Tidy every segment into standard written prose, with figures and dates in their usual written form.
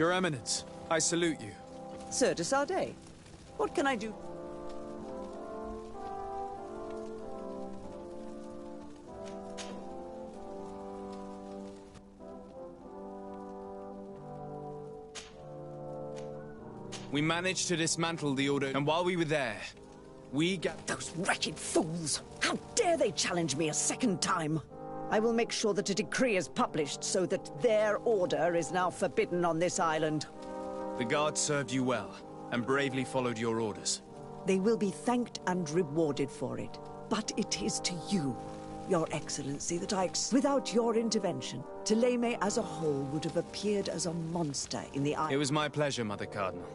Your Eminence, I salute you. Sir de Sardet, what can I do? We managed to dismantle the Order, and while we were there, we got... Those wretched fools! How dare they challenge me a second time? I will make sure that a decree is published so that their order is now forbidden on this island. The guards served you well, and bravely followed your orders. They will be thanked and rewarded for it. But it is to you, Your Excellency, that without your intervention, Thélème as a whole would have appeared as a monster in the island. It was my pleasure, Mother Cardinal.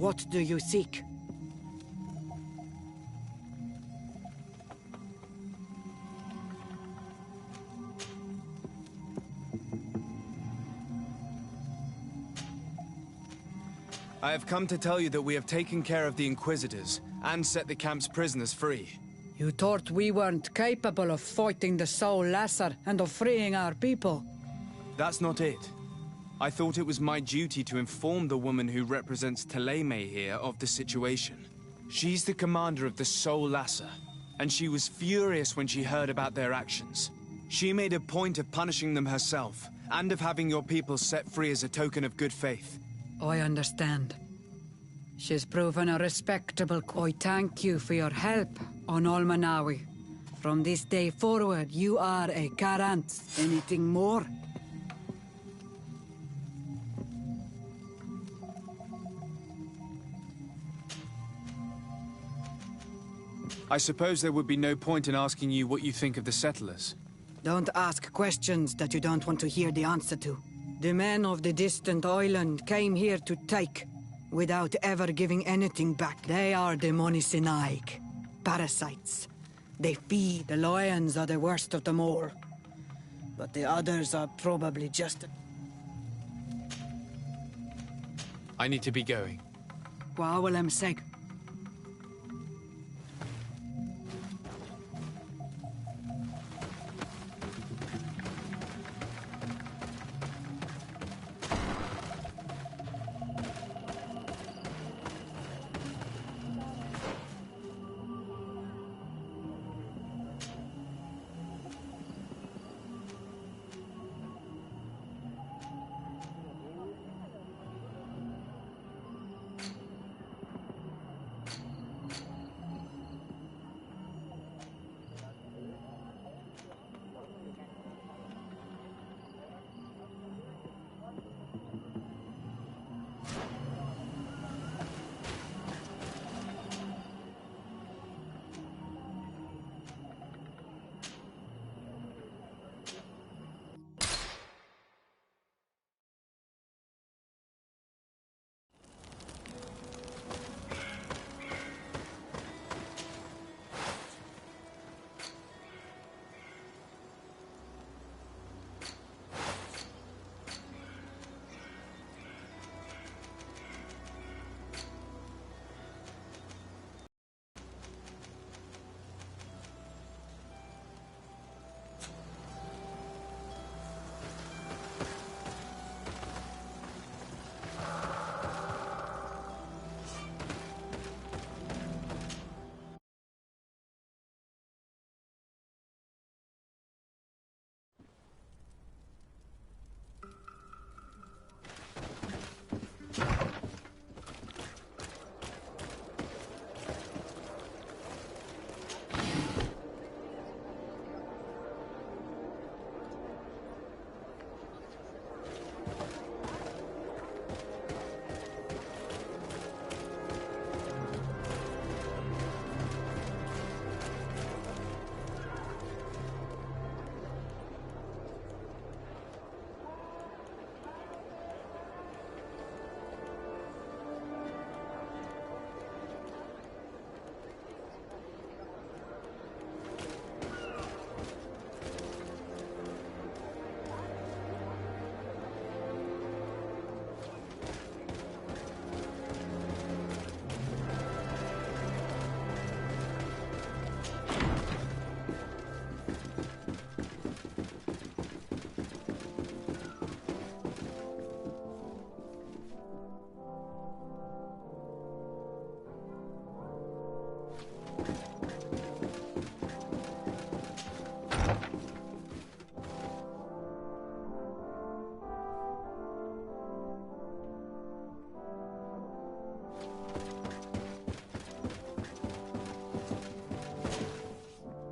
What do you seek? I have come to tell you that we have taken care of the Inquisitors and set the camp's prisoners free. You thought we weren't capable of fighting the Soul Lasser and of freeing our people? That's not it. I thought it was my duty to inform the woman who represents Thélème here of the situation. She's the commander of the Soul Lasser, and she was furious when she heard about their actions. She made a point of punishing them herself, and of having your people set free as a token of good faith. I understand. She's proven a respectable... I thank you for your help on Olmanawi. From this day forward, you are a Garant. Anything more? I suppose there would be no point in asking you what you think of the settlers. Don't ask questions that you don't want to hear the answer to. The men of the distant island came here to take, without ever giving anything back. They are demonicinaik, parasites. They feed. The lions are the worst of them all. But the others are probably just... I need to be going. Gwawalem seg.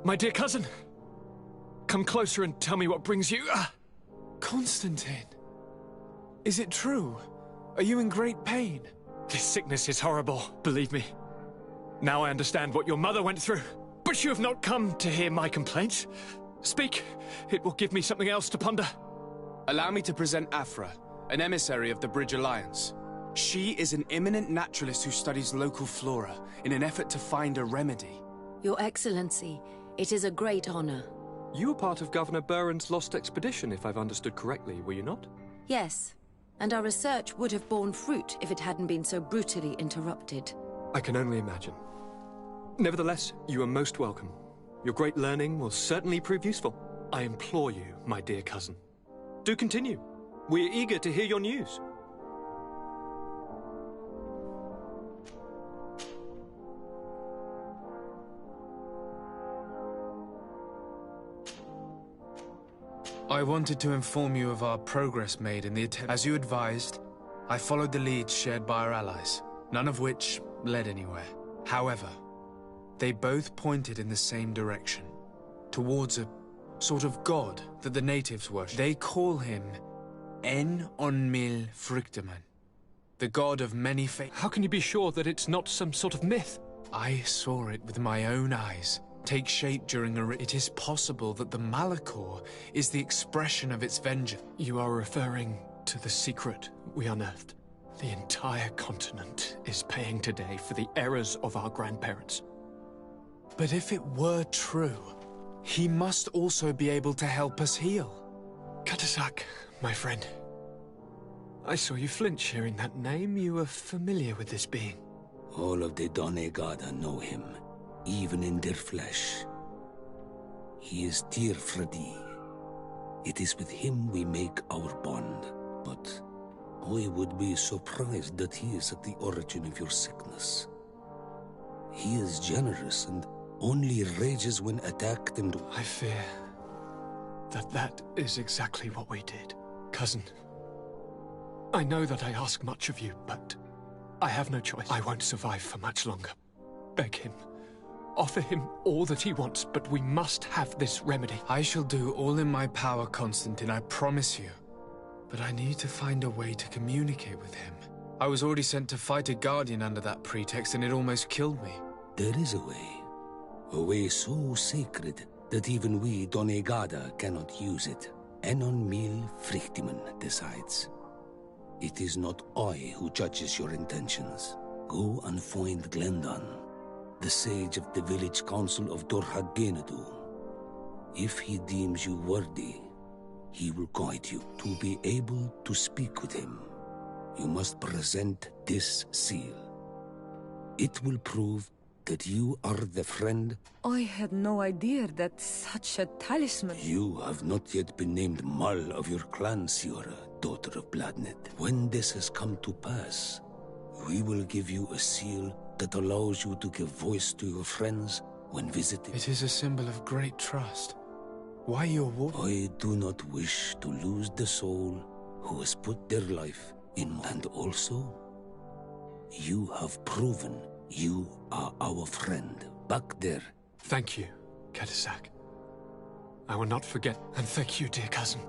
My dear cousin, come closer and tell me what brings you... Constantine, is it true? Are you in great pain? This sickness is horrible, believe me. Now I understand what your mother went through. But you have not come to hear my complaints. Speak, it will give me something else to ponder. Allow me to present Afra, an emissary of the Bridge Alliance. She is an eminent naturalist who studies local flora in an effort to find a remedy. Your Excellency, it is a great honor. You were part of Governor Buren's lost expedition, if I've understood correctly, were you not? Yes, and our research would have borne fruit if it hadn't been so brutally interrupted. I can only imagine. Nevertheless, you are most welcome. Your great learning will certainly prove useful. I implore you, my dear cousin. Do continue. We are eager to hear your news. I wanted to inform you of our progress made in the attempt. As you advised, I followed the leads shared by our allies, none of which led anywhere. However, they both pointed in the same direction, towards a sort of god that the natives worship. They call him En-on-mil Frictaman, the god of many faiths. How can you be sure that it's not some sort of myth? I saw it with my own eyes take shape during a... It is possible that the Malachor is the expression of its vengeance. You are referring to the secret we unearthed. The entire continent is paying today for the errors of our grandparents. But if it were true, he must also be able to help us heal. Katasak, my friend. I saw you flinch hearing that name. You are familiar with this being. All of the Donegada know him, even in their flesh. He is dear Freddy. It is with him we make our bond, but I would be surprised that he is at the origin of your sickness. He is generous and only rages when attacked and... I fear that that is exactly what we did, cousin. I know that I ask much of you, but I have no choice. I won't survive for much longer. Beg him. Offer him all that he wants, but we must have this remedy. I shall do all in my power, Constantine, I promise you. But I need to find a way to communicate with him. I was already sent to fight a Guardian under that pretext, and it almost killed me. There is a way so sacred that even we Donegada cannot use it. En-on-mil Frictiman decides. It is not I who judges your intentions. Go and find Glendon, the sage of the village council of Dorhagenadu. If he deems you worthy, he will guide you. To be able to speak with him, you must present this seal. It will prove that you are the friend. I had no idea that such a talisman... You have not yet been named Mal of your clan, Siora, daughter of Bladnet. When this has come to pass, we will give you a seal that allows you to give voice to your friends when visiting. It is a symbol of great trust. Why your war? I do not wish to lose the soul who has put their life in... And also, you have proven you are our friend. Back there. Thank you, Katasak. I will not forget, and thank you, dear cousin.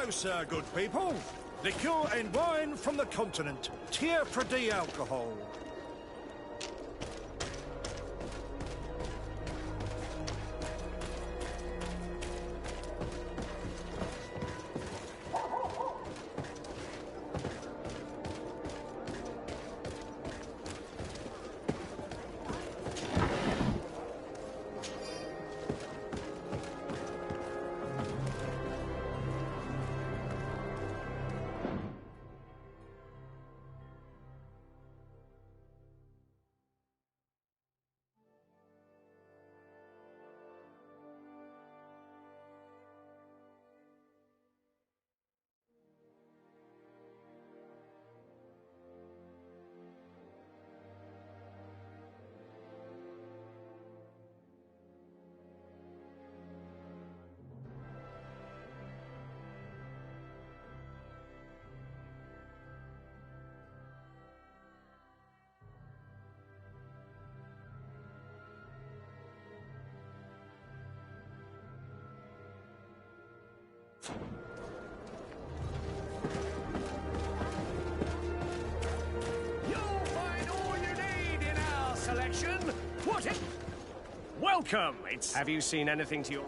closer, good people. Liqueur and wine from the continent. Tier for D alcohol. You'll find all you need in our selection. What it? Welcome. Have you seen anything to your...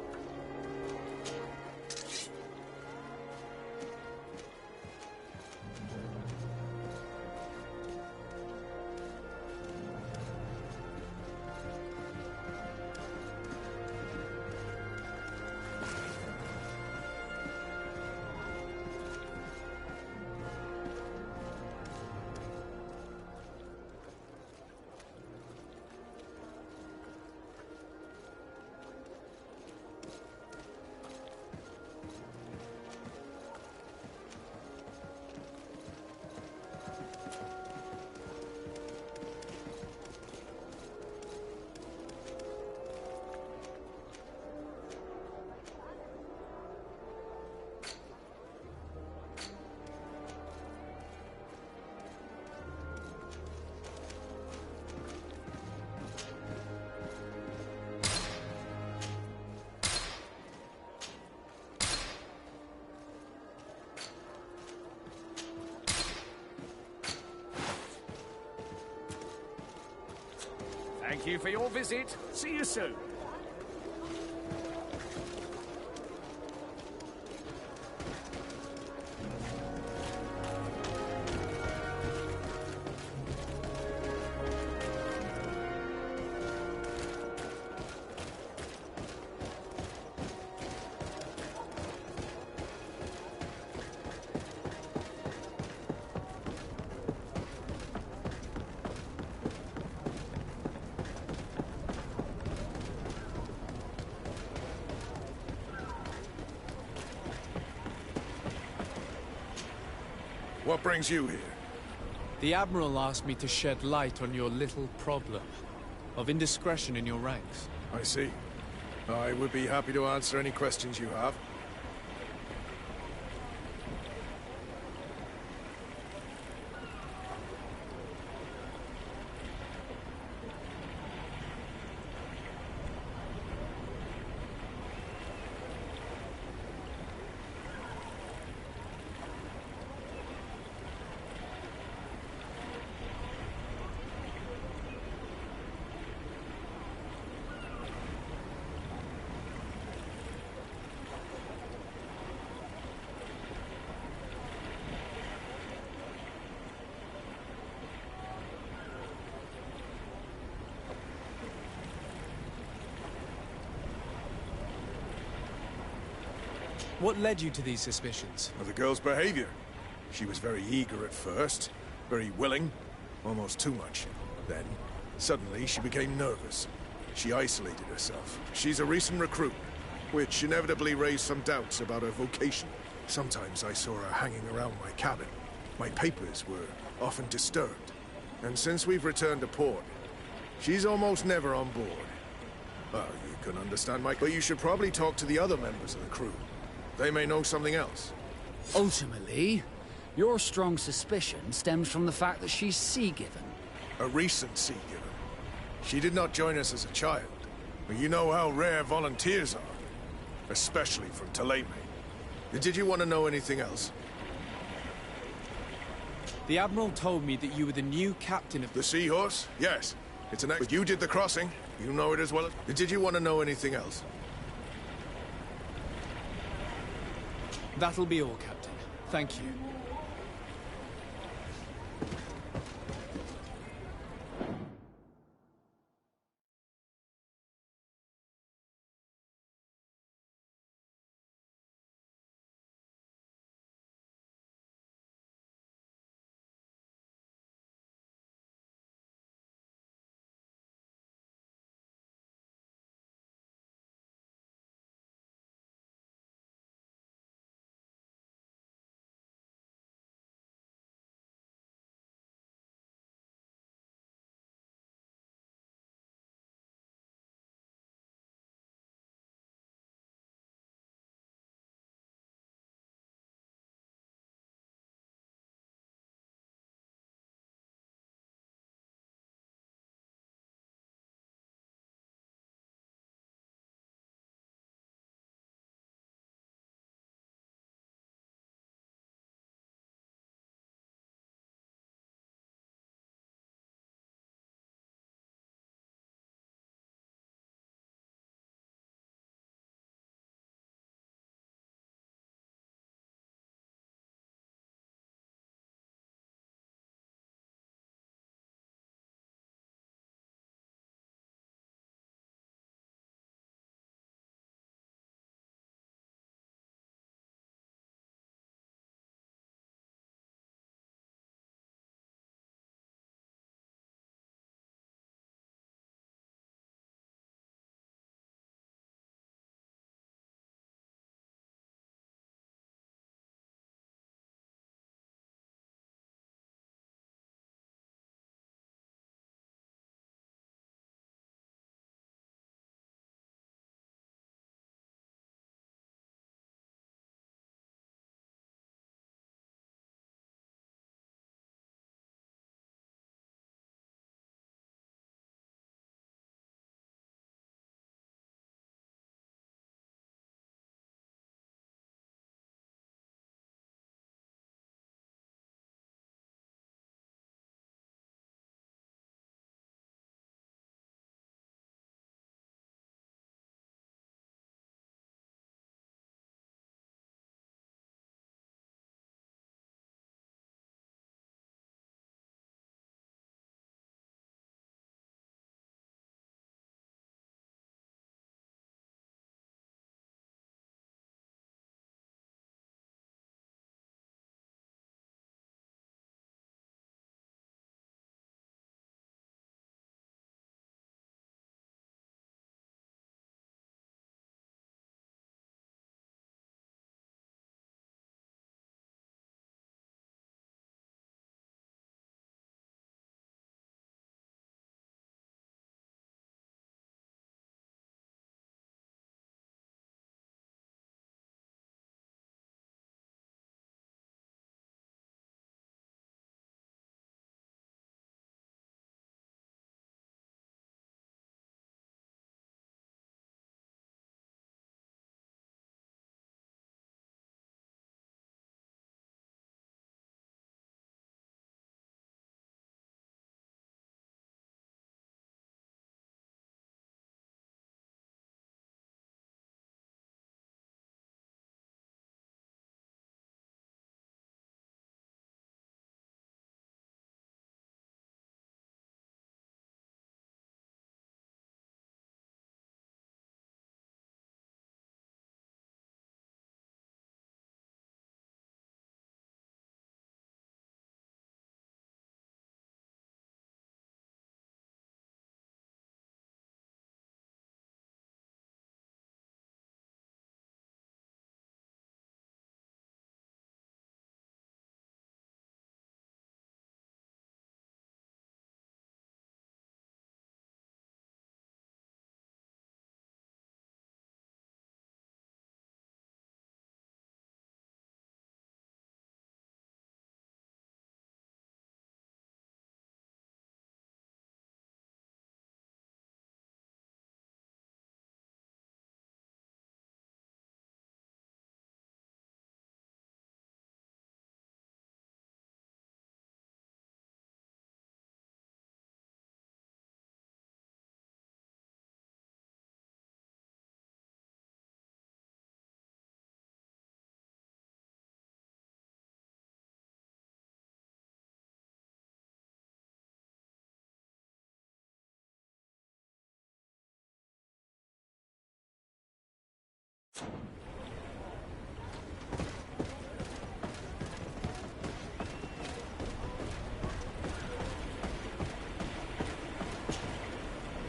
Thank you for your visit. See you soon. What brings you here? The Admiral asked me to shed light on your little problem of indiscretion in your ranks. I see. I would be happy to answer any questions you have. What led you to these suspicions? Well, the girl's behavior. She was very eager at first, very willing, almost too much. Then, suddenly, she became nervous. She isolated herself. She's a recent recruit, which inevitably raised some doubts about her vocation. Sometimes I saw her hanging around my cabin. My papers were often disturbed. And since we've returned to port, she's almost never on board. Well, you can understand, Mike, but you should probably talk to the other members of the crew. They may know something else. Ultimately, your strong suspicion stems from the fact that she's sea-given. A recent sea-given. She did not join us as a child, but you know how rare volunteers are, especially from Taleme. Did you want to know anything else? The Admiral told me that you were the new captain of The Seahorse? Yes. It's an But you did the crossing. You know it as well as... Did you want to know anything else? That'll be all, Captain. Thank you.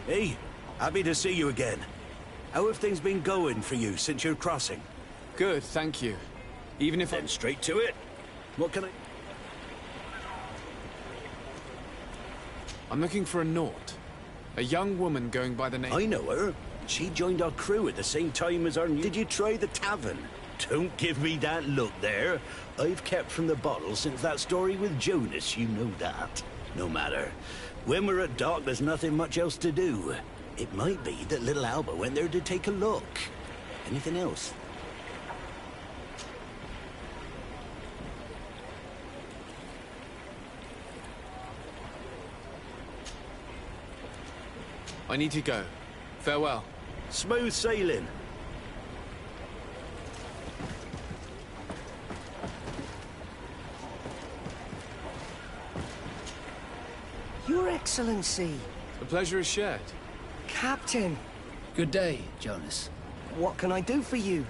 Hey, happy to see you again. How have things been going for you since your crossing? Good, thank you. Even if Then straight to it. What can I... I'm looking for a Naut. A young woman going by the name... I know her. She joined our crew at the same time as our new... Did you try the tavern? Don't give me that look there. I've kept from the bottle since that story with Jonas, you know that. No matter. When we're at dock, there's nothing much else to do. It might be that little Alba went there to take a look. Anything else? I need to go. Farewell. Smooth sailing. Your Excellency. The pleasure is shared. Captain. Good day, Jonas. What can I do for you?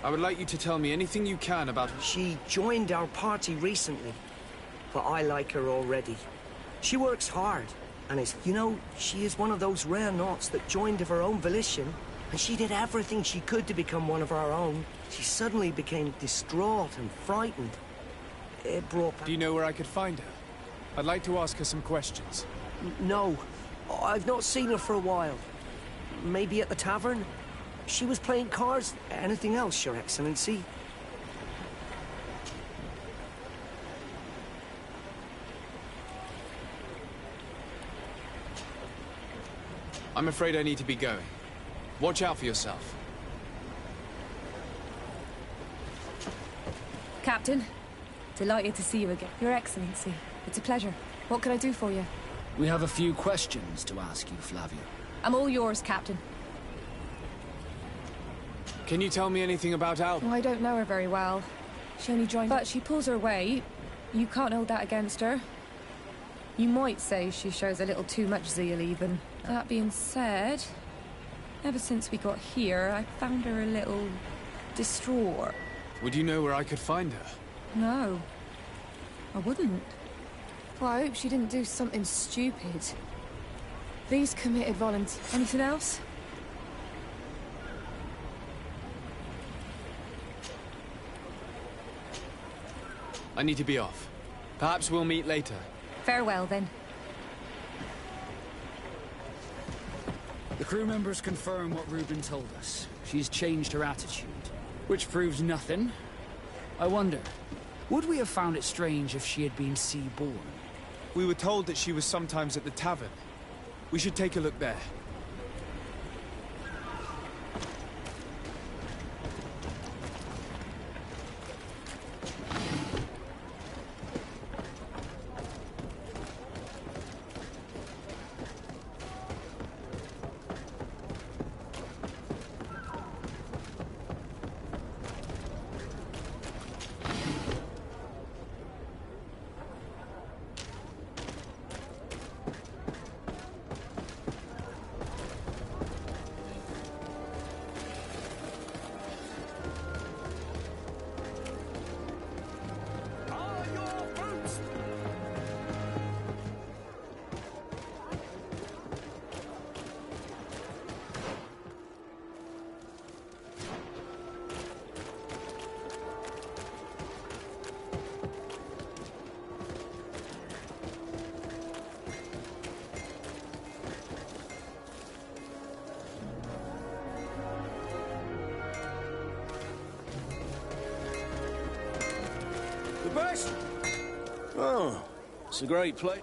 I would like you to tell me anything you can about her. She joined our party recently, but I like her already. She works hard, and you know, she is one of those rare Nauts that joined of her own volition, and she did everything she could to become one of our own. She suddenly became distraught and frightened. It brought... Do you know where I could find her? I'd like to ask her some questions. No, I've not seen her for a while. Maybe at the tavern? She was playing cards. Anything else, Your Excellency? I'm afraid I need to be going. Watch out for yourself. Captain, delighted to see you again. Your Excellency, it's a pleasure. What can I do for you? We have a few questions to ask you, Flavia. I'm all yours, Captain. Can you tell me anything about Alba? Well, I don't know her very well. She only joined... But she pulls her weight. You can't hold that against her. You might say she shows a little too much zeal, even. That being said, ever since we got here, I found her a little... distraught. Would you know where I could find her? No. I wouldn't. Well, I hope she didn't do something stupid. These committed volunteers. Anything else? I need to be off. Perhaps we'll meet later. Farewell, then. The crew members confirm what Reuben told us. She's changed her attitude, which proves nothing. I wonder, would we have found it strange if she had been sea-born? We were told that she was sometimes at the tavern. We should take a look there. Best? Oh, it's a great place.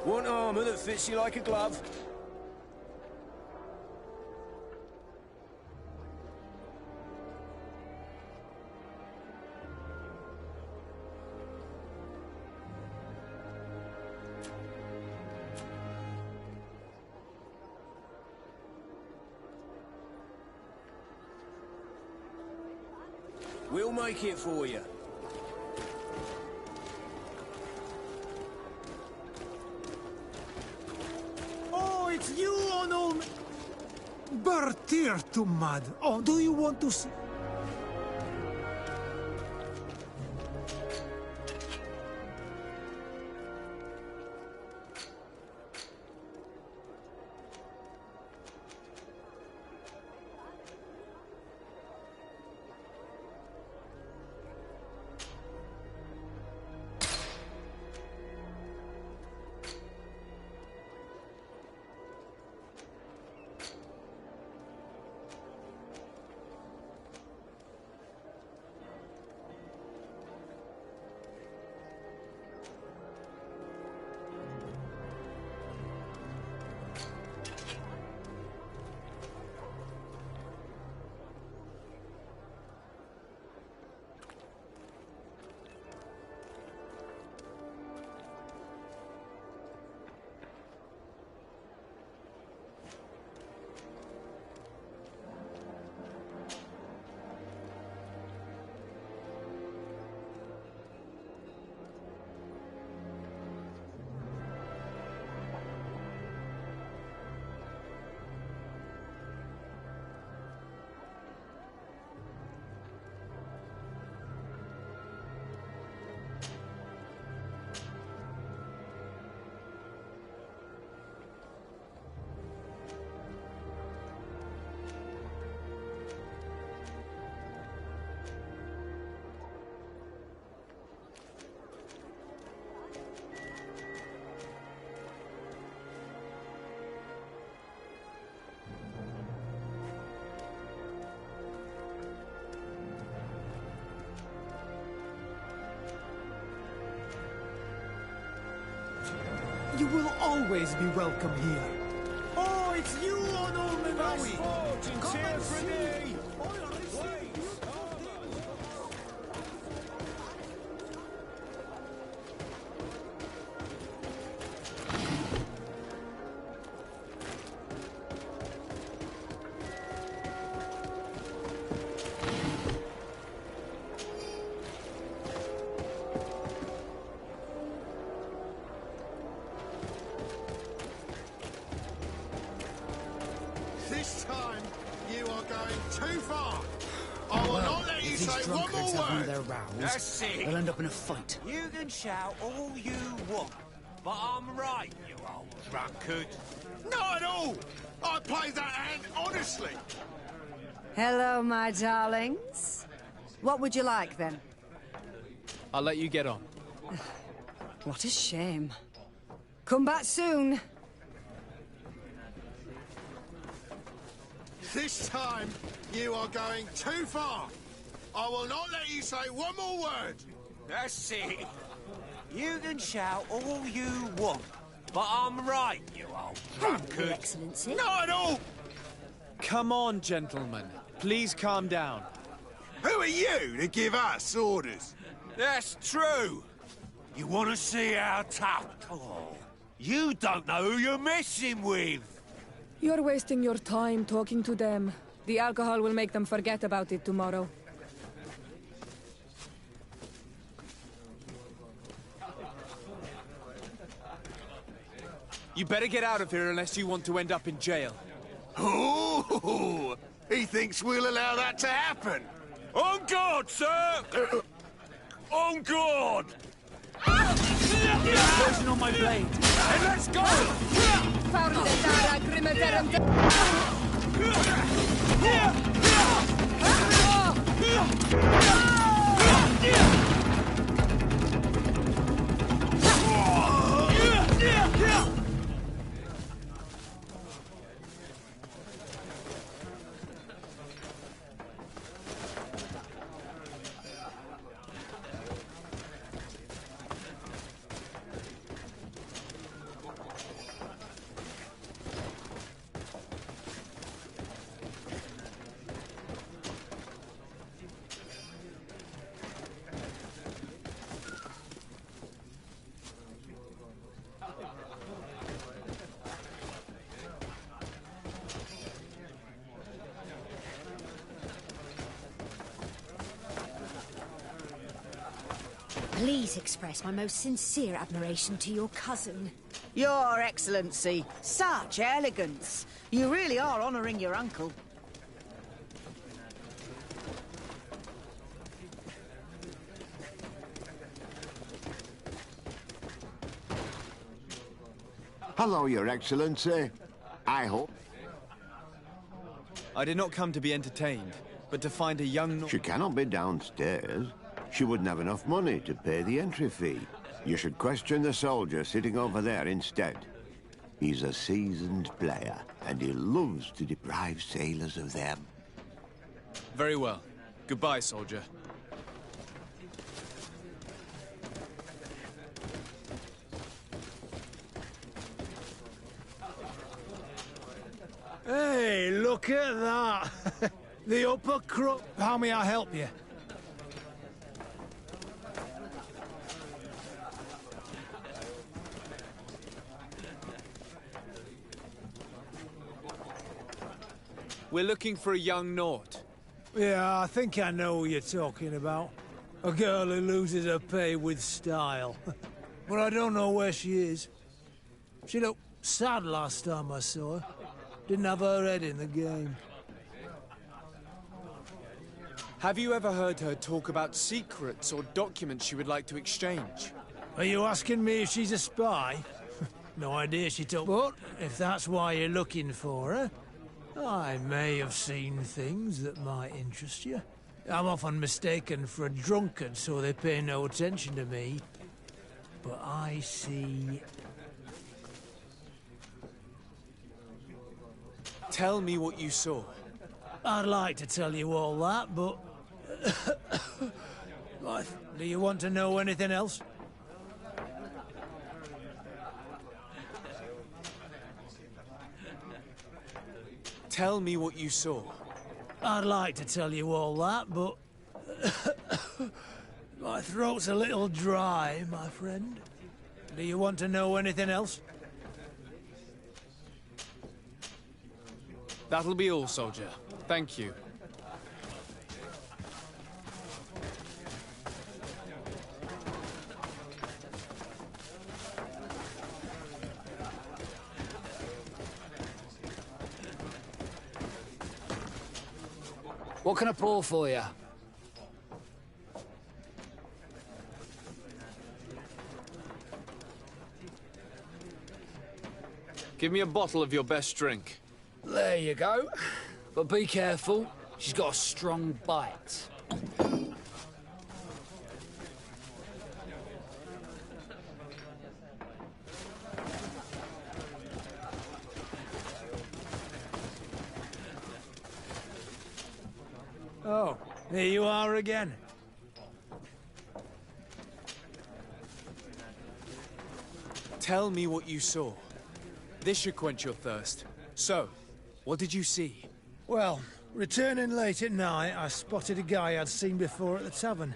Want armor that fits you like a glove? We'll make it for you. Oh, it's you, Onum! Bertir to mud. Oh, do you want to see? You will always be welcome here. Oh, it's you, Onum and Fast fortunes here for me! This time, you are going too far. I will not let you say one more Have one of word. their rows, That's it. they'll end up in a fight. You can shout all you want, but I'm right, you old drunkard. Not at all. I played that hand honestly. Hello, my darlings. What would you like, then? I'll let you get on. What a shame. Come back soon. This time, you are going too far. I will not let you say one more word. That's it. You can shout all you want, but I'm right, you old drunkard. Excellency. Not at all. Come on, gentlemen. Please calm down. Who are you to give us orders? That's true. You want to see how tough? Oh, you don't know who you're messing with. You're wasting your time talking to them. The alcohol will make them forget about it tomorrow. You better get out of here unless you want to end up in jail. Ooh, he thinks we'll allow that to happen. On guard, sir! On guard! Poison on my blade. And let's go! Please express my most sincere admiration to your cousin. Your Excellency, such elegance. You really are honouring your uncle. Hello, Your Excellency. I hope... I did not come to be entertained, but to find a young... She cannot be downstairs. She wouldn't have enough money to pay the entry fee. You should question the soldier sitting over there instead. He's a seasoned player, and he loves to deprive sailors of them. Very well. Goodbye, soldier. Hey, look at that! The upper crust. How may I help you? We're looking for a young Nort. Yeah, I think I know who you're talking about. A girl who loses her pay with style. But I don't know where she is. She looked sad last time I saw her. Didn't have her head in the game. Have you ever heard her talk about secrets or documents she would like to exchange? Are you asking me if she's a spy? No idea she took. But if that's why you're looking for her, I may have seen things that might interest you. I'm often mistaken for a drunkard, so they pay no attention to me. But I see... Tell me what you saw. I'd like to tell you all that, but... Do you want to know anything else? Tell me what you saw. I'd like to tell you all that, but... My throat's a little dry, my friend. Do you want to know anything else? That'll be all, soldier. Thank you. What can I pour for you? Give me a bottle of your best drink. There you go. But be careful. She's got a strong bite. Oh, here you are again. Tell me what you saw. This should quench your thirst. So, what did you see? Well, returning late at night, I spotted a guy I'd seen before at the tavern.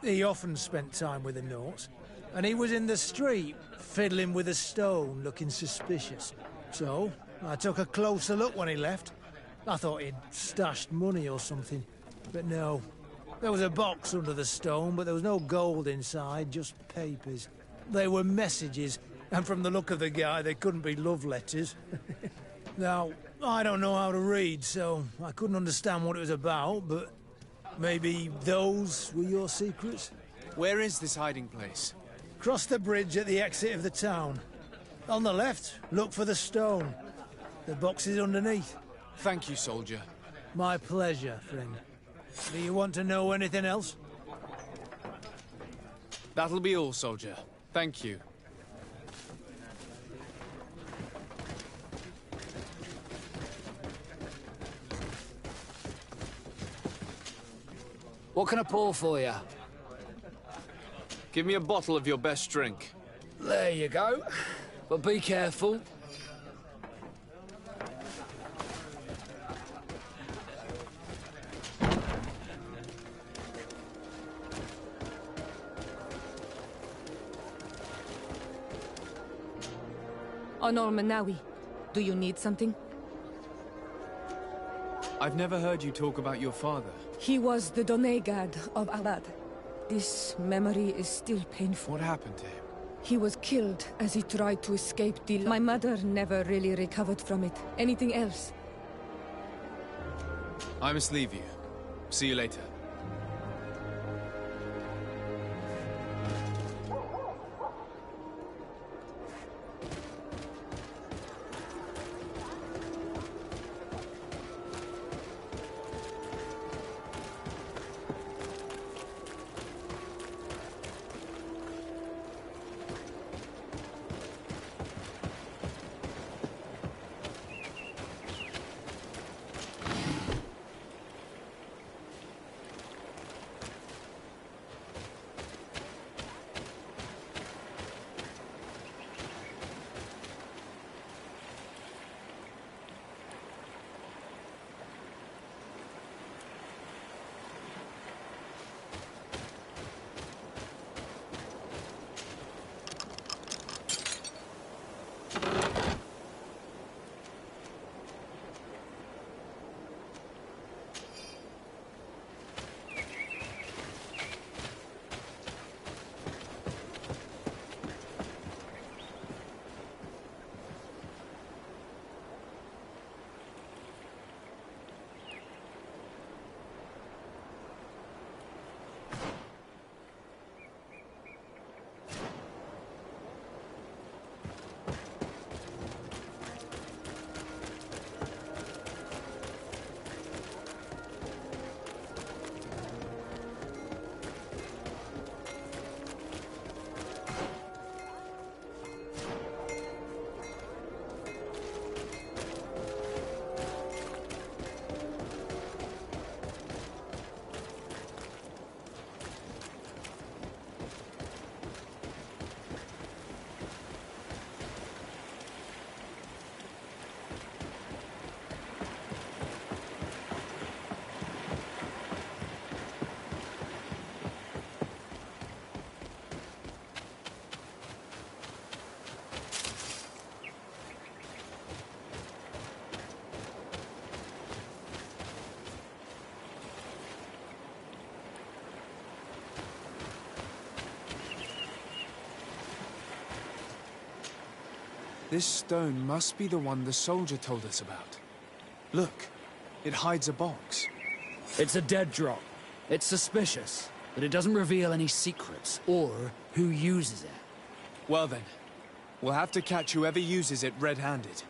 He often spent time with the Norts, and he was in the street, fiddling with a stone, looking suspicious. So, I took a closer look when he left. I thought he'd stashed money or something, but no. There was a box under the stone, but there was no gold inside, just papers. They were messages, and from the look of the guy, they couldn't be love letters. Now, I don't know how to read, so I couldn't understand what it was about, but maybe those were your secrets? Where is this hiding place? Cross the bridge at the exit of the town. On the left, look for the stone. The box is underneath. Thank you, soldier. My pleasure, friend. Do you want to know anything else? That'll be all, soldier. Thank you. What can I pour for you? Give me a bottle of your best drink. There you go. But be careful. Honor Manawi, do you need something? I've never heard you talk about your father. He was the Donegad of Arad. This memory is still painful. What happened to him? He was killed as he tried to escape the... My mother never really recovered from it. Anything else? I must leave you. See you later. This stone must be the one the soldier told us about. Look, it hides a box. It's a dead drop. It's suspicious, but it doesn't reveal any secrets or who uses it. Well then, we'll have to catch whoever uses it red-handed.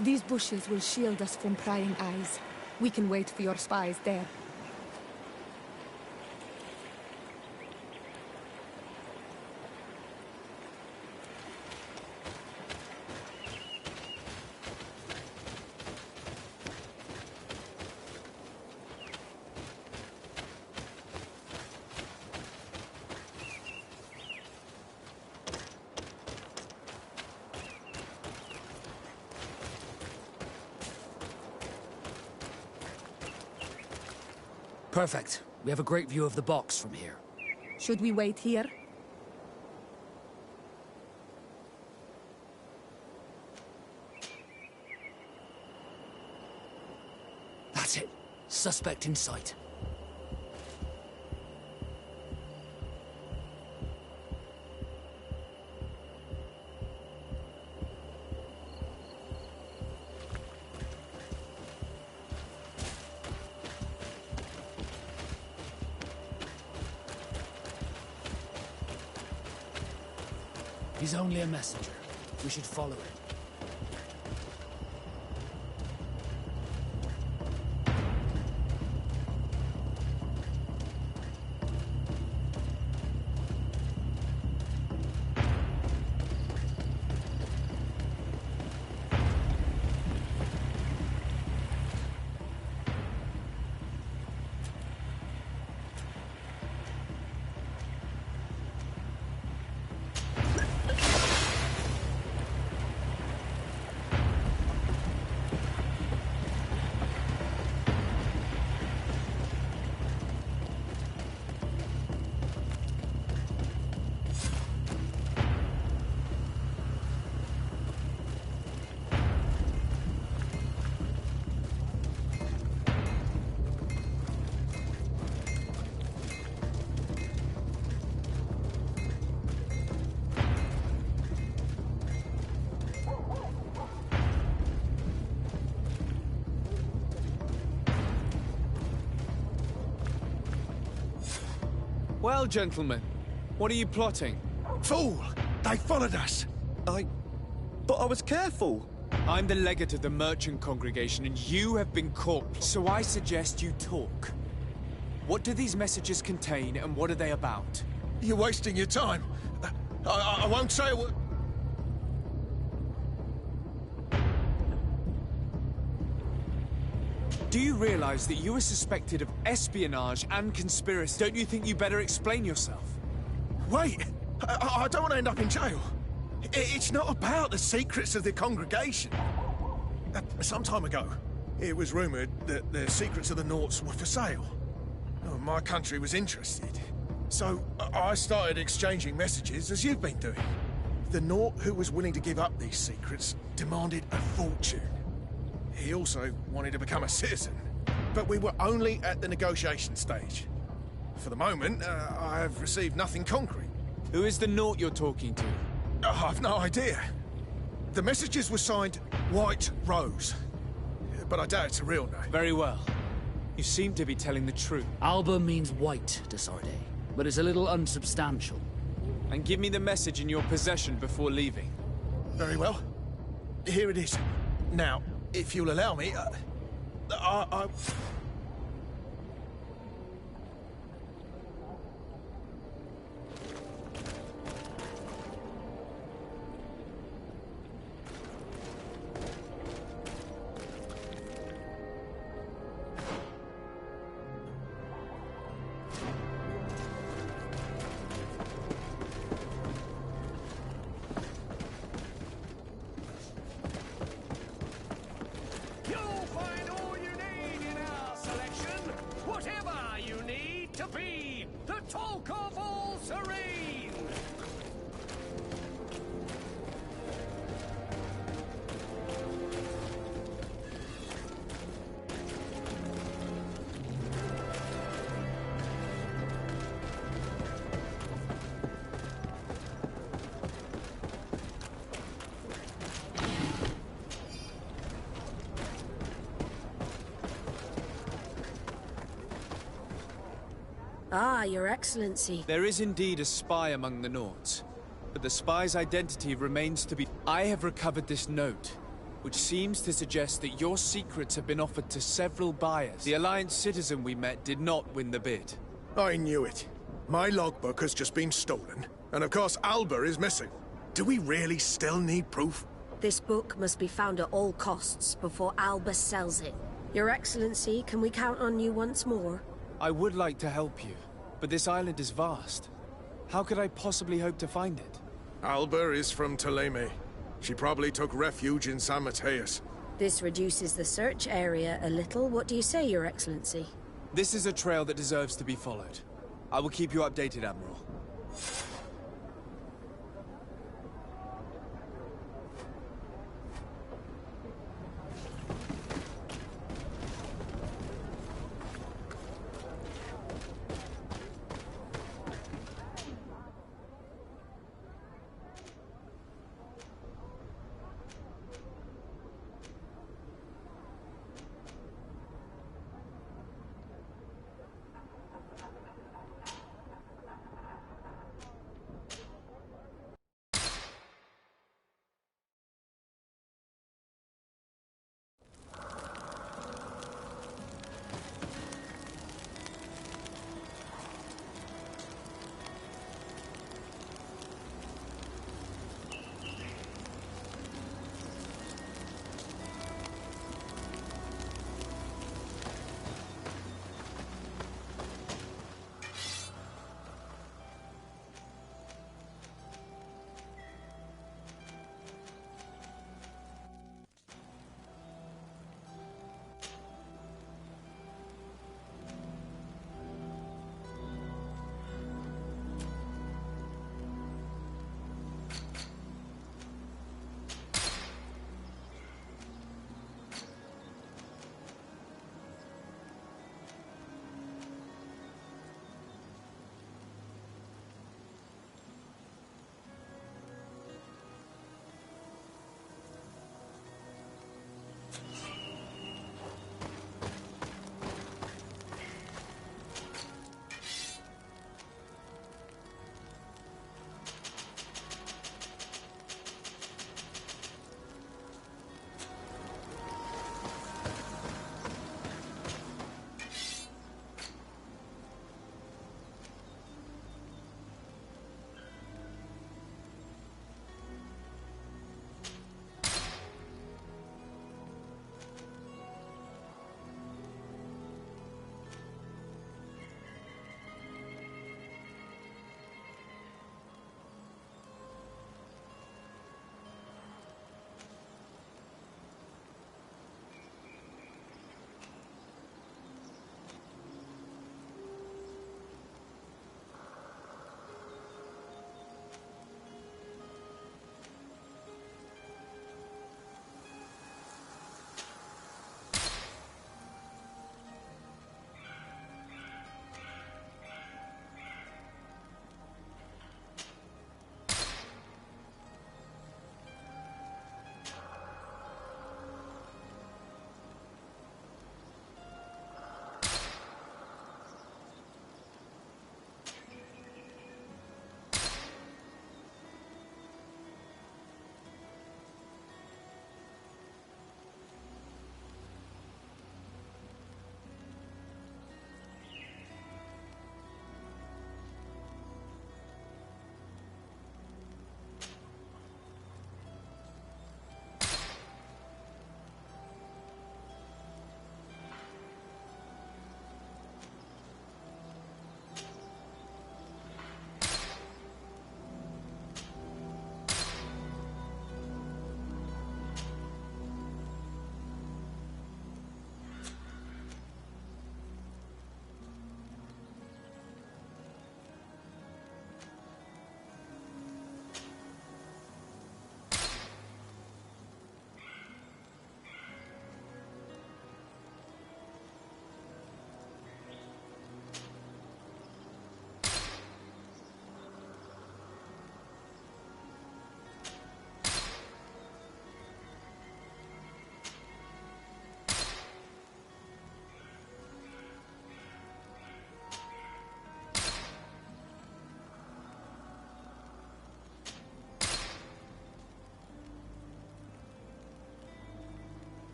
These bushes will shield us from prying eyes. We can wait for your spies there. Perfect. We have a great view of the box from here. Should we wait here? That's it. Suspect in sight. He's only a messenger. We should follow him. Well, gentlemen, what are you plotting? Fool! They followed us! But I was careful. I'm the legate of the merchant congregation, and you have been caught. So I suggest you talk. What do these messages contain, and what are they about? You're wasting your time. I won't say a word. Do you realize that you are suspected of espionage and conspiracy? Don't you think you better explain yourself? Wait! I don't want to end up in jail. It's not about the secrets of the congregation. Some time ago, it was rumored that the secrets of the Naughts were for sale. Oh, my country was interested. So I started exchanging messages as you've been doing. The Naught who was willing to give up these secrets demanded a fortune. He also wanted to become a citizen. But we were only at the negotiation stage. For the moment, I have received nothing concrete. Who is the Naught you're talking to? I've no idea. The messages were signed White Rose. But I doubt it's a real name. Very well. You seem to be telling the truth. Alba means white, Desarde, but it's a little unsubstantial. And give me the message in your possession before leaving. Very well. Here it is. Now, if you'll allow me, I... Ah, Your Excellency. There is indeed a spy among the Naughts, but the spy's identity remains to be... I have recovered this note, which seems to suggest that your secrets have been offered to several buyers. The Alliance citizen we met did not win the bid. I knew it. My logbook has just been stolen, and of course Alba is missing. Do we really still need proof? This book must be found at all costs before Alba sells it. Your Excellency, can we count on you once more? I would like to help you, but this island is vast. How could I possibly hope to find it? Alba is from Theleme. She probably took refuge in San Mateus. This reduces the search area a little. What do you say, Your Excellency? This is a trail that deserves to be followed. I will keep you updated, Admiral.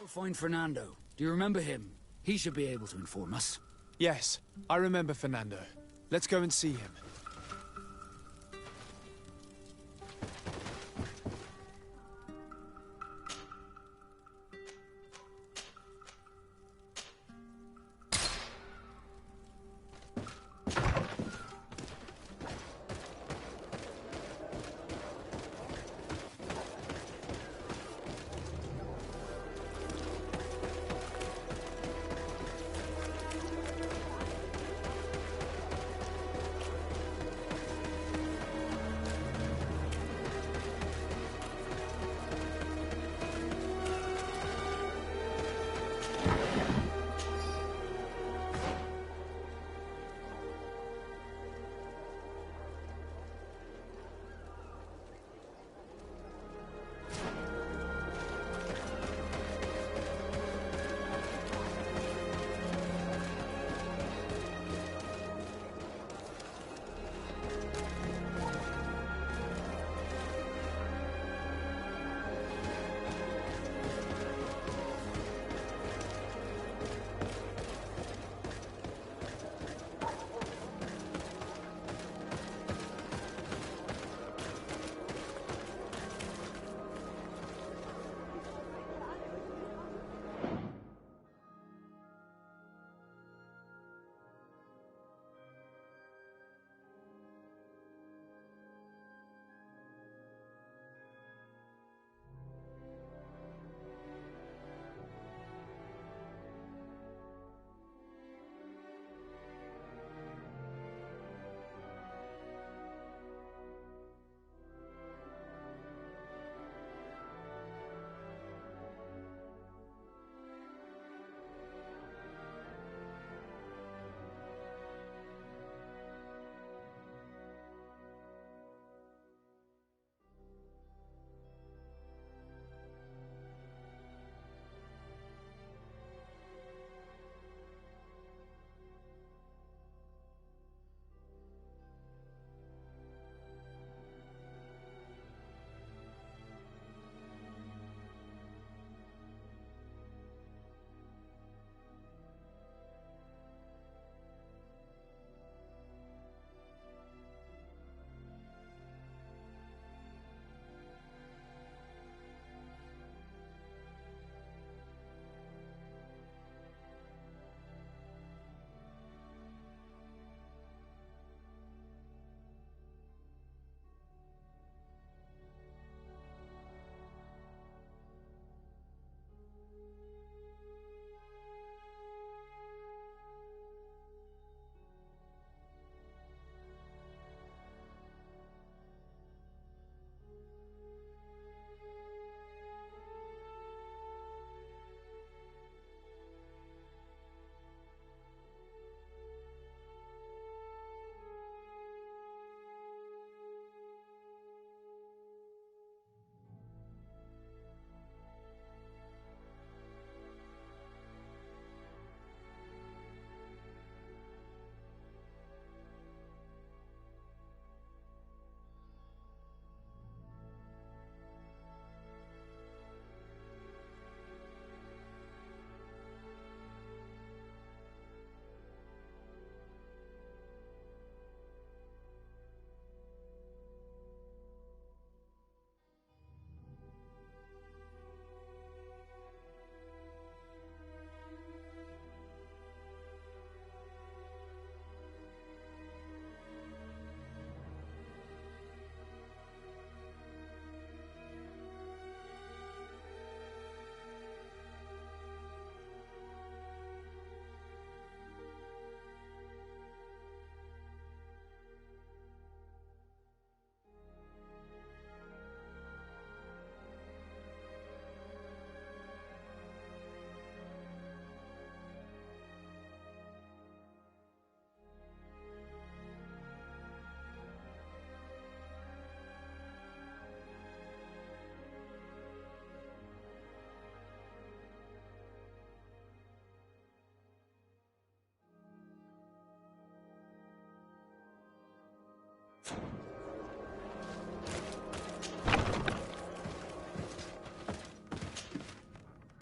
find Fernando? Do you remember him? He should be able to inform us. Yes, I remember Fernando. Let's go and see him.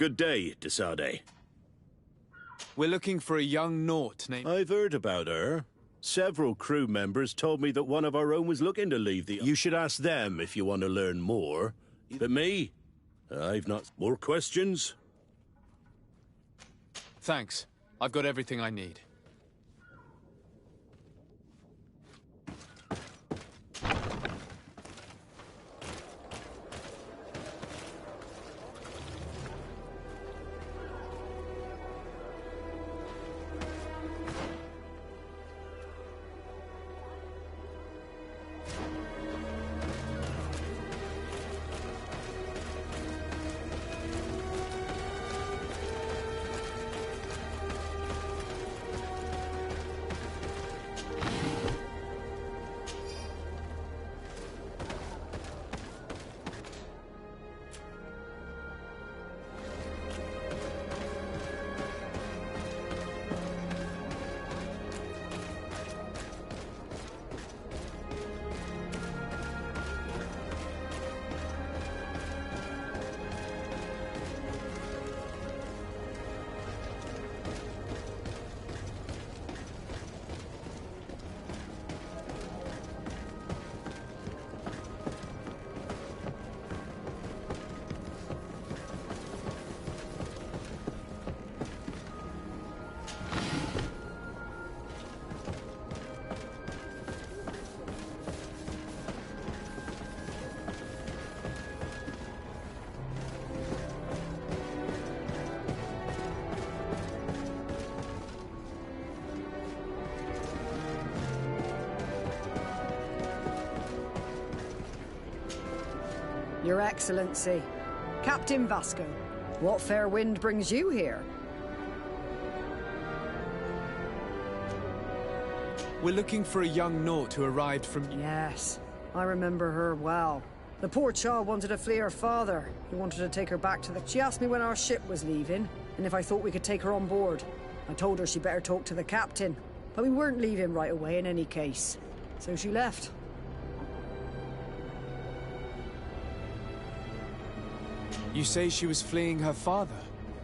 Good day, Desade. We're looking for a young Naut named... I've heard about her. Several crew members told me that one of our own was looking to leave the... You should ask them if you want to learn more. But me? I've not... More questions? Thanks. I've got everything I need. Your Excellency, Captain Vasco, what fair wind brings you here? We're looking for a young Naut who arrived from... Yes, I remember her well. The poor child wanted to flee her father. He wanted to take her back to the... She asked me when our ship was leaving, and if I thought we could take her on board. I told her she better talk to the captain, but we weren't leaving right away in any case. So she left. You say she was fleeing her father?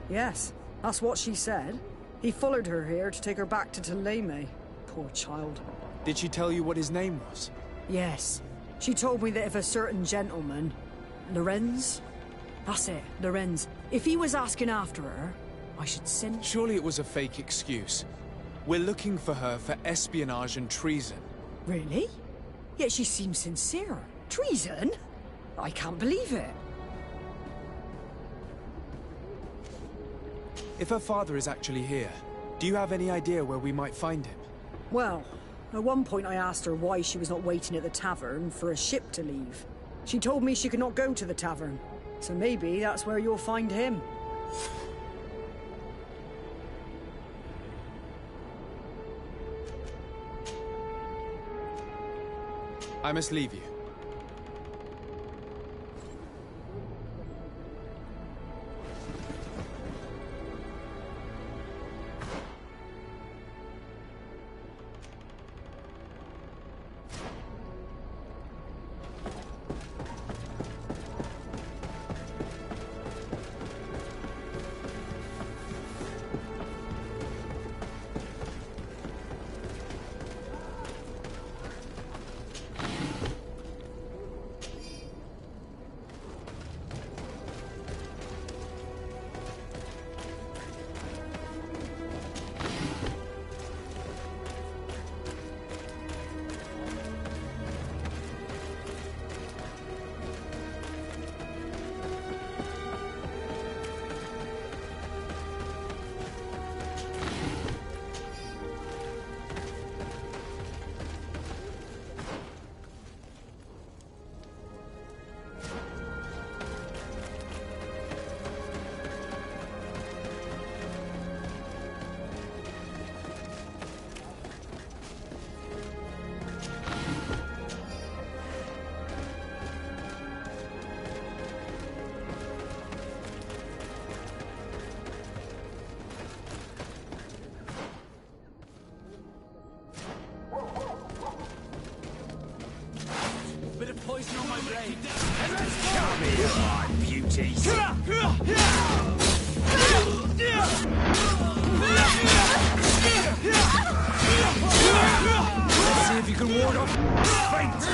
Yes, that's what she said. He followed her here to take her back to Thélème. Poor child. Did she tell you what his name was? Yes. She told me that if a certain gentleman... Lorenz? That's it, Lorenz. If he was asking after her, I should send... Surely it was a fake excuse. We're looking for her for espionage and treason. Really? Yet she seems sincere. Treason? I can't believe it. If her father is actually here, do you have any idea where we might find him? Well, at one point I asked her why she was not waiting at the tavern for a ship to leave. She told me she could not go to the tavern, so maybe that's where you'll find him. I must leave you. Poison on my blade. Come here, my beauties. Let's see if you can ward off fate.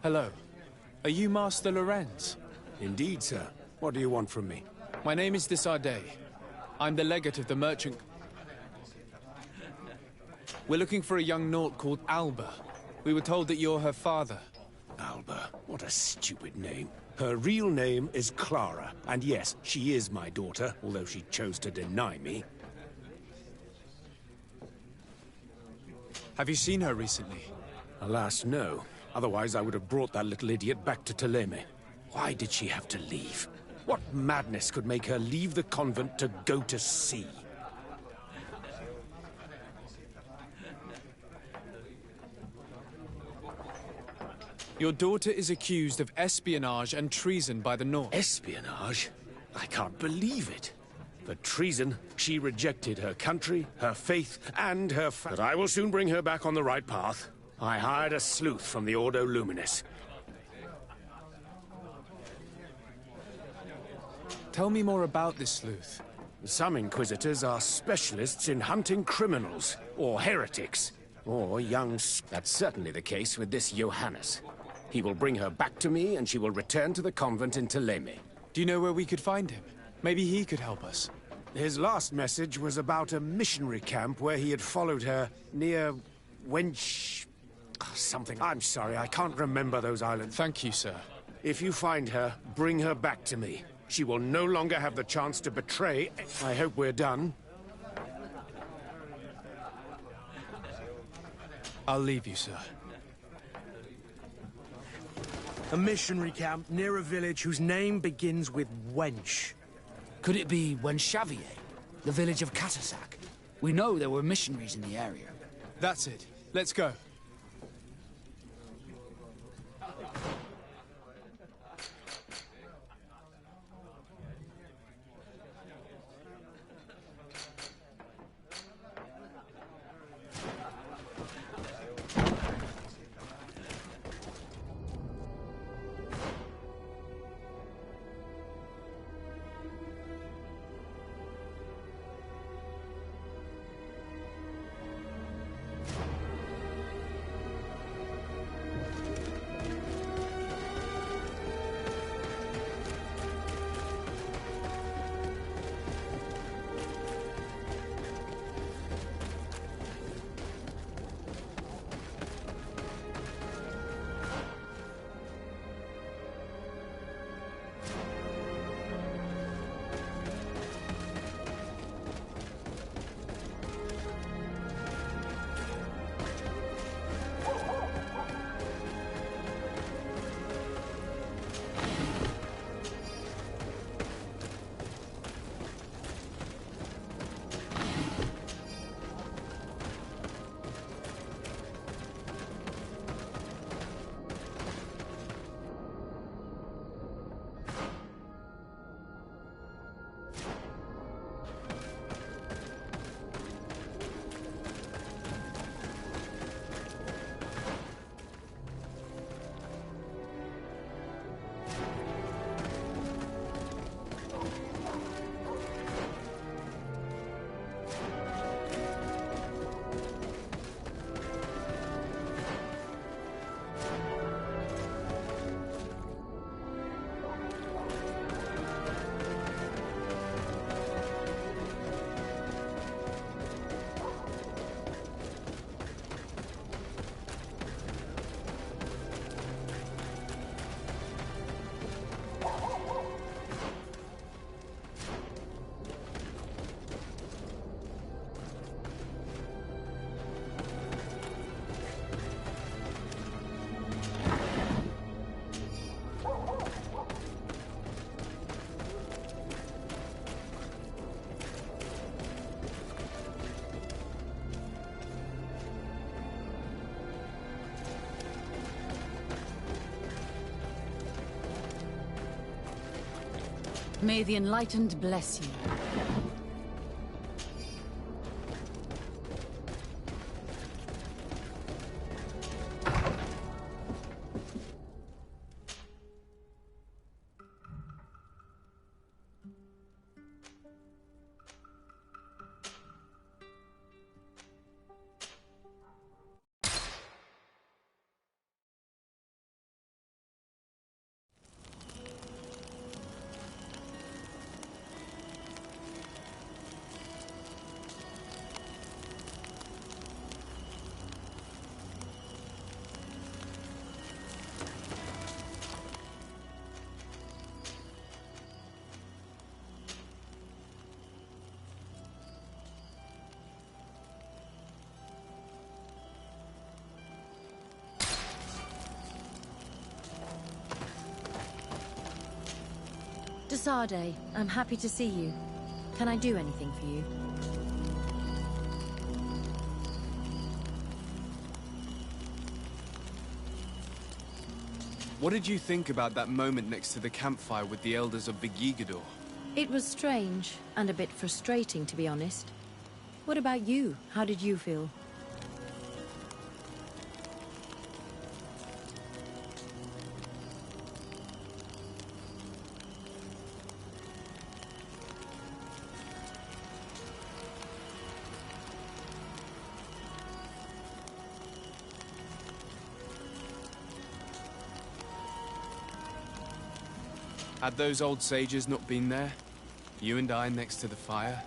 Hello. Are you Master Lorenz? Indeed, sir. What do you want from me? My name is Desardet. I'm the legate of the merchant... We're looking for a young Naut called Alba. We were told that you're her father. Alba. What a stupid name. Her real name is Clara. And yes, she is my daughter, although she chose to deny me. Have you seen her recently? Alas, no. Otherwise, I would have brought that little idiot back to Thélème. Why did she have to leave? What madness could make her leave the convent to go to sea? Your daughter is accused of espionage and treason by the North. Espionage? I can't believe it. For treason, she rejected her country, her faith, and her family. But I will soon bring her back on the right path. I hired a sleuth from the Ordo Luminis. Tell me more about this sleuth. Some Inquisitors are specialists in hunting criminals, or heretics, or young... That's certainly the case with this Johannes. He will bring her back to me, and she will return to the convent in Thélème. Do you know where we could find him? Maybe he could help us. His last message was about a missionary camp where he had followed her near Wench... something. I'm sorry, I can't remember those islands. Thank you, sir. If you find her, bring her back to me. She will no longer have the chance to betray... I hope we're done. I'll leave you, sir. A missionary camp near a village whose name begins with Wench. Could it be Wenshavier, the village of Katasak? We know there were missionaries in the area. That's it. Let's go. May the Enlightened bless you. Desade, I'm happy to see you. Can I do anything for you? What did you think about that moment next to the campfire with the elders of Vigigador? It was strange, and a bit frustrating, to be honest. What about you? How did you feel? Had those old sages not been there, you and I next to the fire,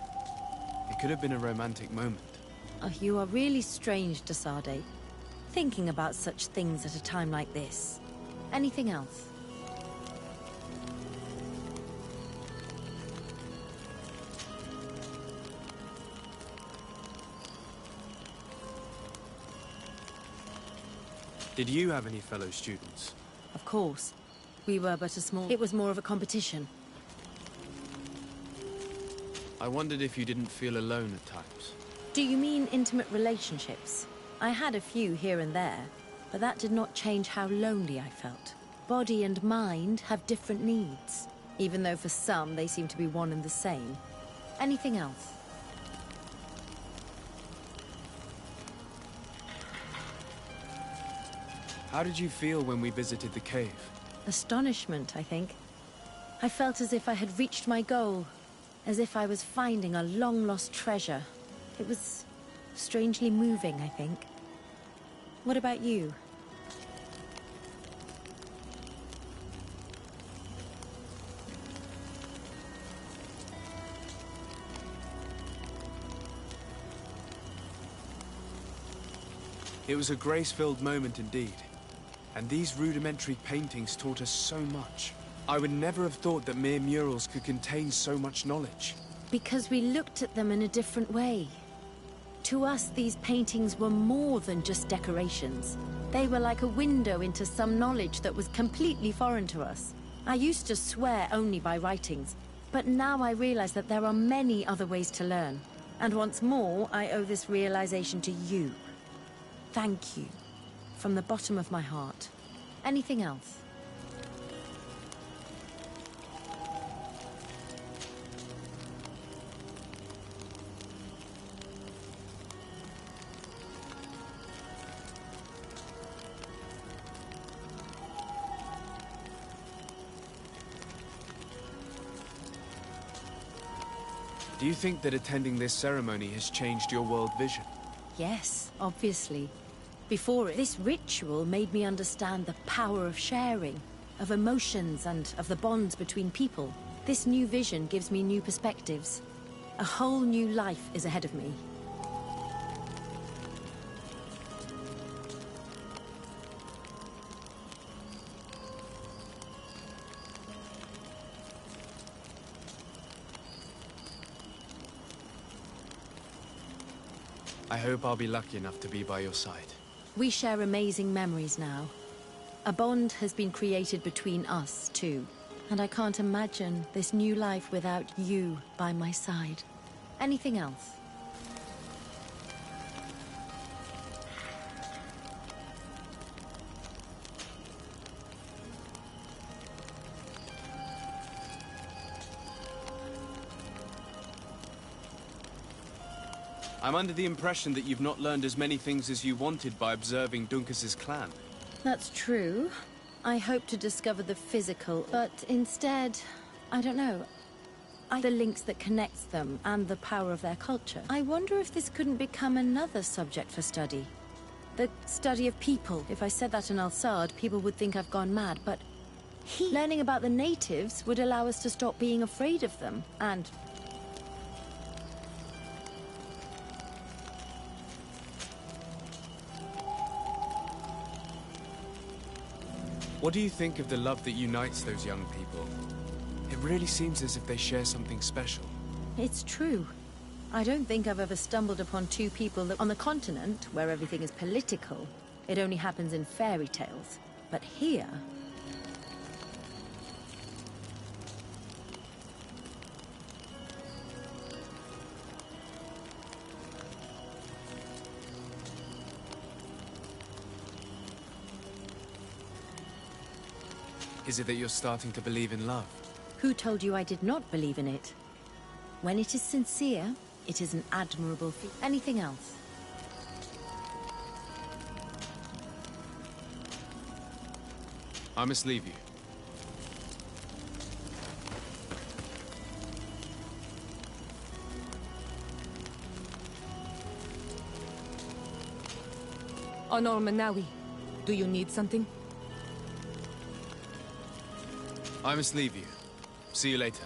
it could have been a romantic moment. Oh, you are really strange, Desade. Thinking about such things at a time like this. Anything else? Did you have any fellow students? Of course. We were but a small... It was more of a competition. I wondered if you didn't feel alone at times. Do you mean intimate relationships? I had a few here and there, but that did not change how lonely I felt. Body and mind have different needs, even though for some they seem to be one and the same. Anything else? How did you feel when we visited the cave? Astonishment, I think. I felt as if I had reached my goal, as if I was finding a long-lost treasure. It was strangely moving, I think. What about you? It was a grace-filled moment indeed. And these rudimentary paintings taught us so much. I would never have thought that mere murals could contain so much knowledge. Because we looked at them in a different way. To us, these paintings were more than just decorations. They were like a window into some knowledge that was completely foreign to us. I used to swear only by writings, but now I realize that there are many other ways to learn. And once more, I owe this realization to you. Thank you. From the bottom of my heart. Anything else? Do you think that attending this ceremony has changed your world vision? Yes, obviously. Before it, this ritual made me understand the power of sharing, of emotions and of the bonds between people. This new vision gives me new perspectives. A whole new life is ahead of me. I hope I'll be lucky enough to be by your side. We share amazing memories now. A bond has been created between us, too. And I can't imagine this new life without you by my side. Anything else? I'm under the impression that you've not learned as many things as you wanted by observing Duncas's clan. That's true. I hoped to discover the physical, but instead, I don't know. The links that connects them and the power of their culture. I wonder if this couldn't become another subject for study. The study of people. If I said that in Al-Sad, people would think I've gone mad, but learning about the natives would allow us to stop being afraid of them, and what do you think of the love that unites those young people? It really seems as if they share something special. it's true. I don't think I've ever stumbled upon two people that on the continent, where everything is political, it only happens in fairy tales. But here, is it that you're starting to believe in love? who told you I did not believe in it? When it is sincere, it is an admirable feat. Anything else? I must leave you. Honor Manawi, do you need something? I must leave you. See you later.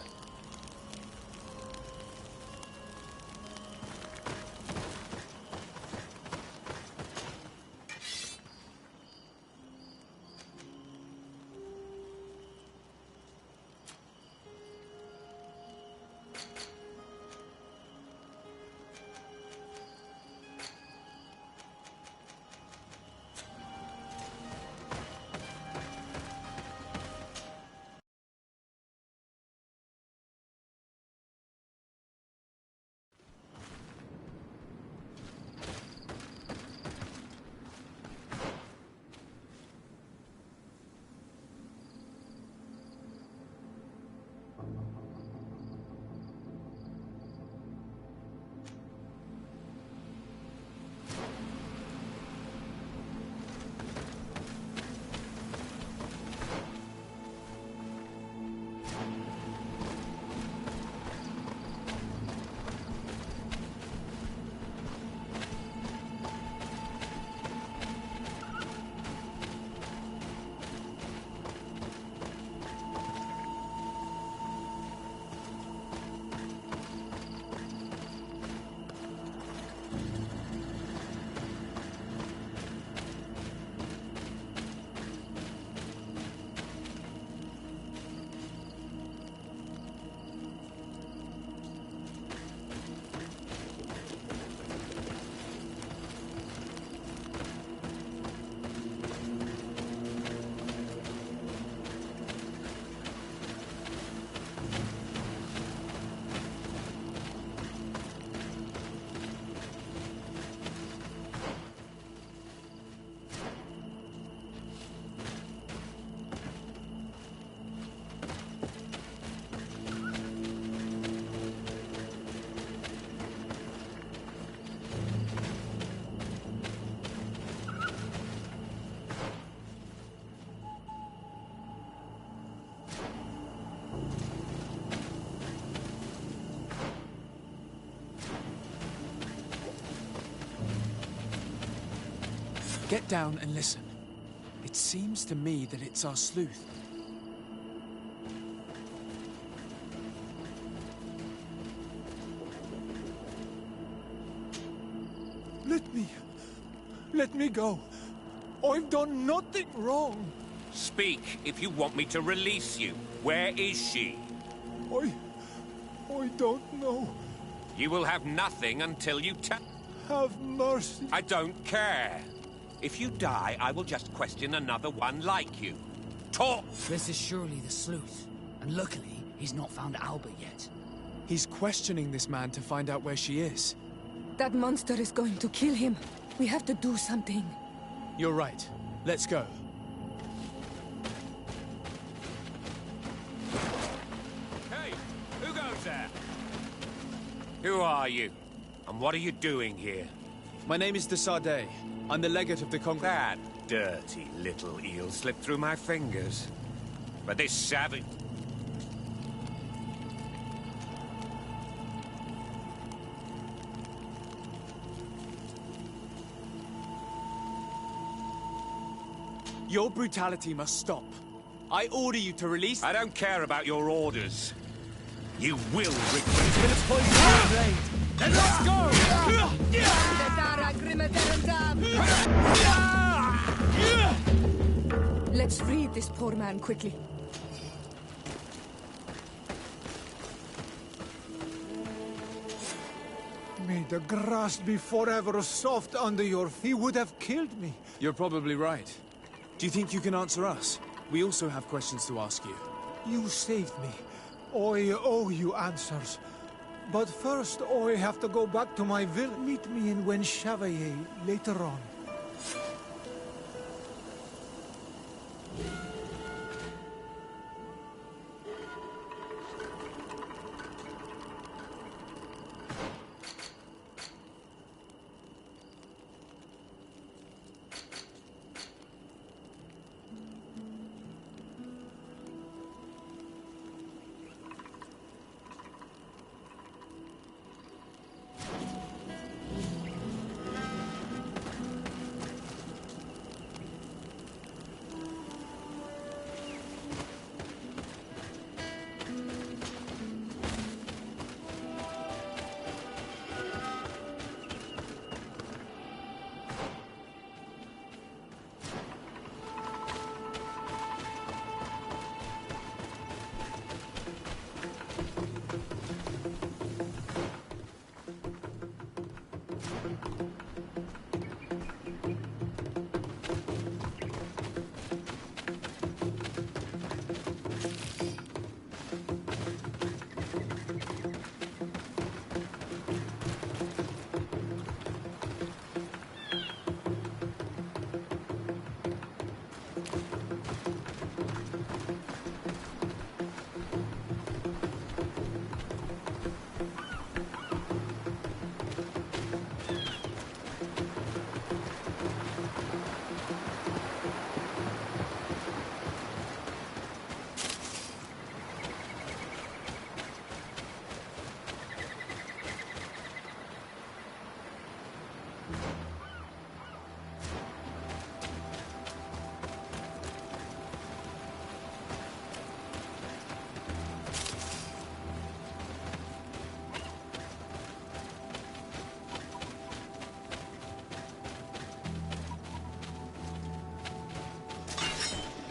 Get down and listen. It seems to me that it's our sleuth. Let me go. I've done nothing wrong. Speak if you want me to release you. Where is she? I don't know. You will have nothing until you Have mercy. I don't care. If you die, I will just question another one like you. Talk! This is surely the sleuth. And luckily, he's not found Alba yet. He's questioning this man to find out where she is. That monster is going to kill him. We have to do something. You're right. Let's go. Hey, who goes there? Who are you? And what are you doing here? My name is de Sardet. I'm the legate of the Congress. That dirty little eel slipped through my fingers. But this savage... Your brutality must stop. I order you to release... I don't care about your orders. You will regret... Let's point your blade. Then let's go! Let's free this poor man quickly. May the grass be forever soft under your feet. He would have killed me. You're probably right. Do you think you can answer us? We also have questions to ask you. You saved me. I owe you answers. But first, I have to go back to my village. Meet me in Wen Chevalier later on.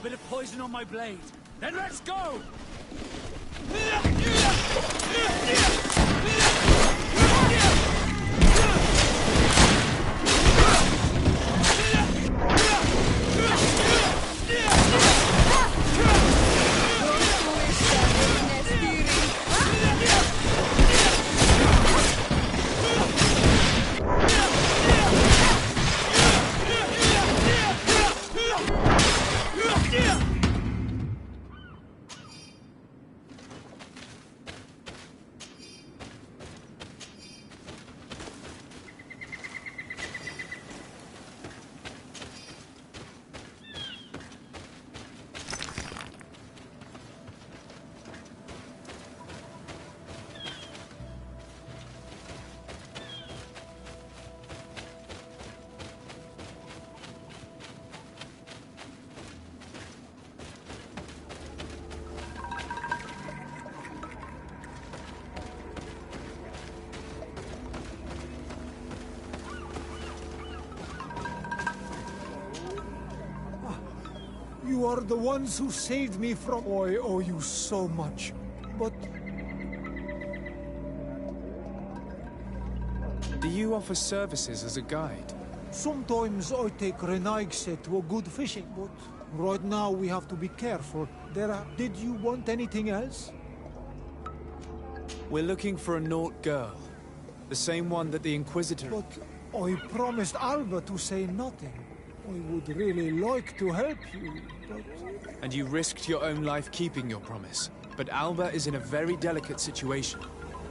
Bit of poison on my blade. Then let's go! You are the ones who saved me from... I owe you so much. But... Do you offer services as a guide? Sometimes I take Renaigse to a good fishing, but right now we have to be careful. Did you want anything else? We're looking for a Naut girl. The same one that the Inquisitor... But I promised Alba to say nothing. I would really like to help you, but... And you risked your own life keeping your promise. But Alba is in a very delicate situation.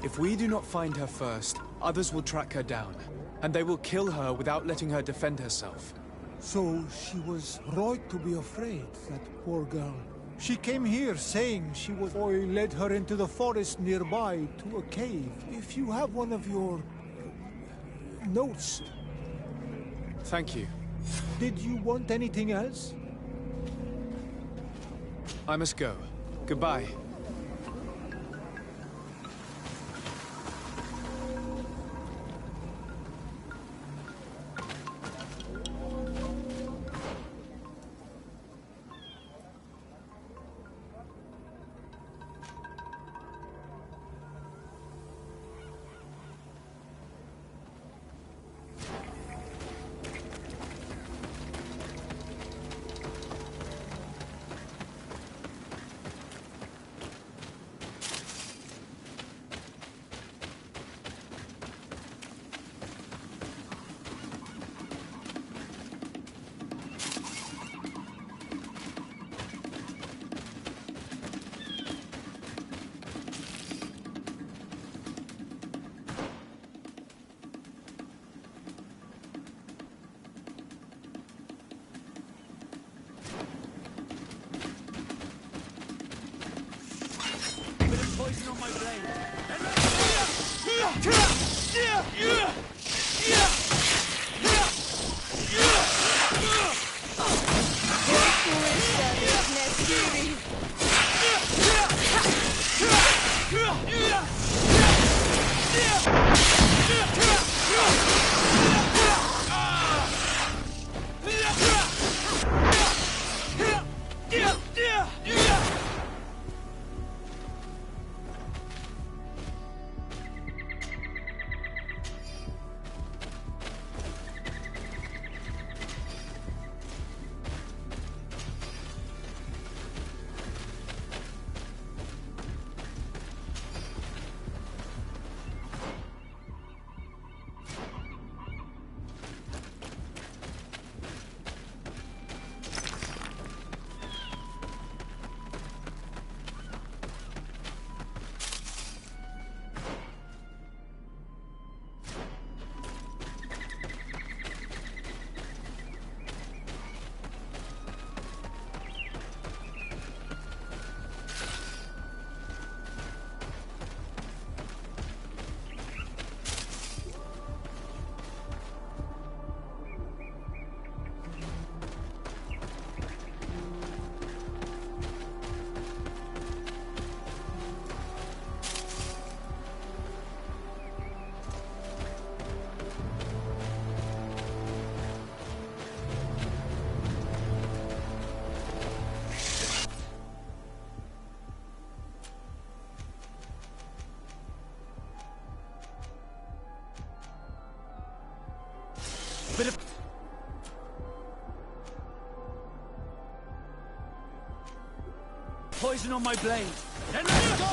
If we do not find her first, others will track her down. And they will kill her without letting her defend herself. So she was right to be afraid, that poor girl. She came here saying she was... I led her into the forest nearby to a cave. If you have one of your... notes... Thank you. Did you want anything else? I must go. Goodbye. Poison on my blade. poison on my blade. Then let's go!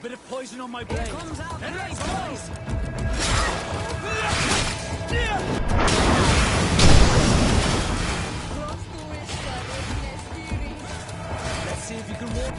Bit of poison on my blade. Then let's go! Let's see if you can walk.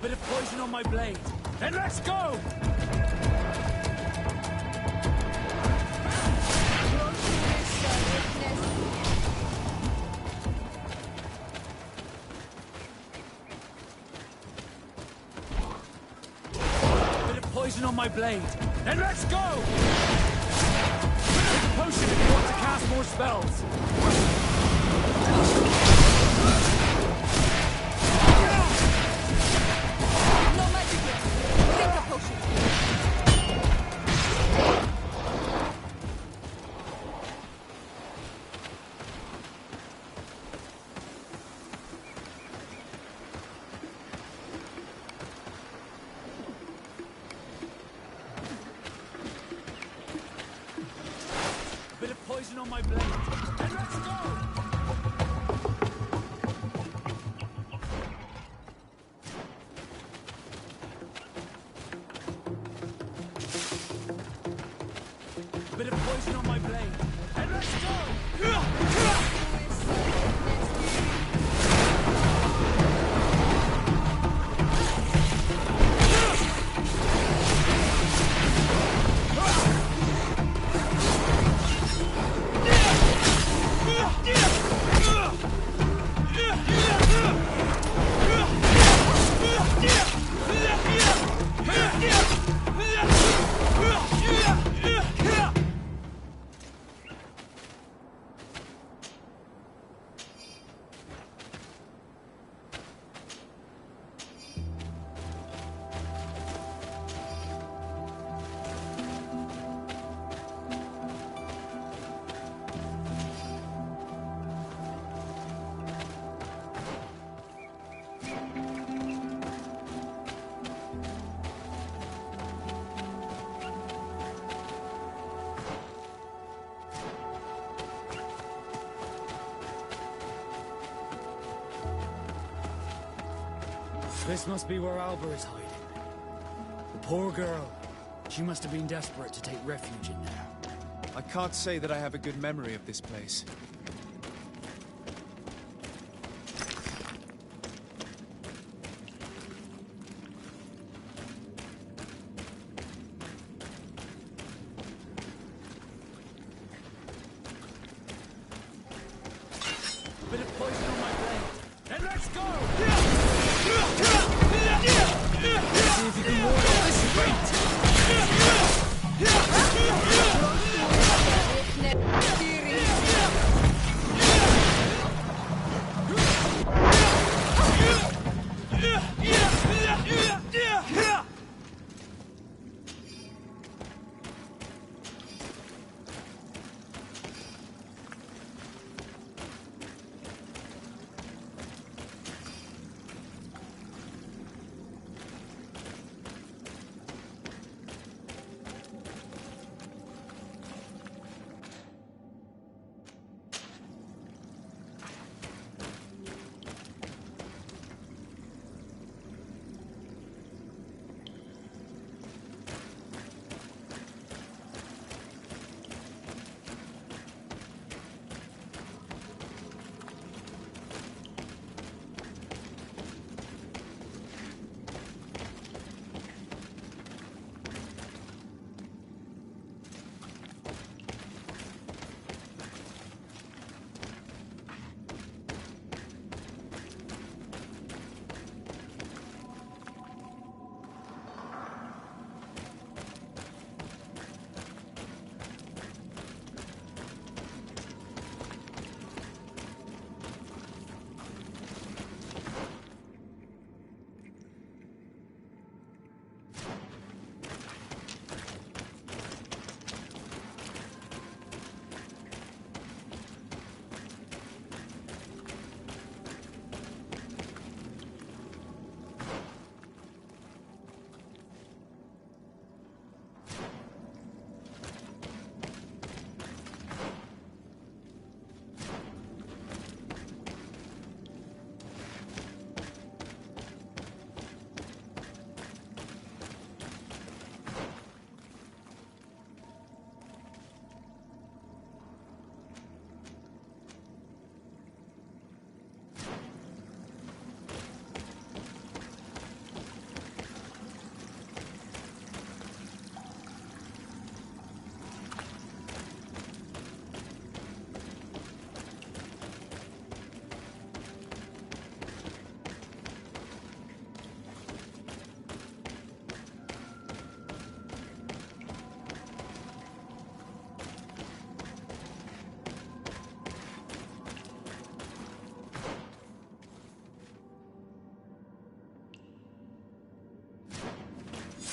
Bit of poison on my blade. Then let's go! Bit of poison on my blade. Then let's go! Take a potion if you want to cast more spells. Bit of poison on my blade. And let's go! Bit of poison on my blade. And let's go! This must be where Alba is hiding. The poor girl. She must have been desperate to take refuge in there. I can't say that I have a good memory of this place.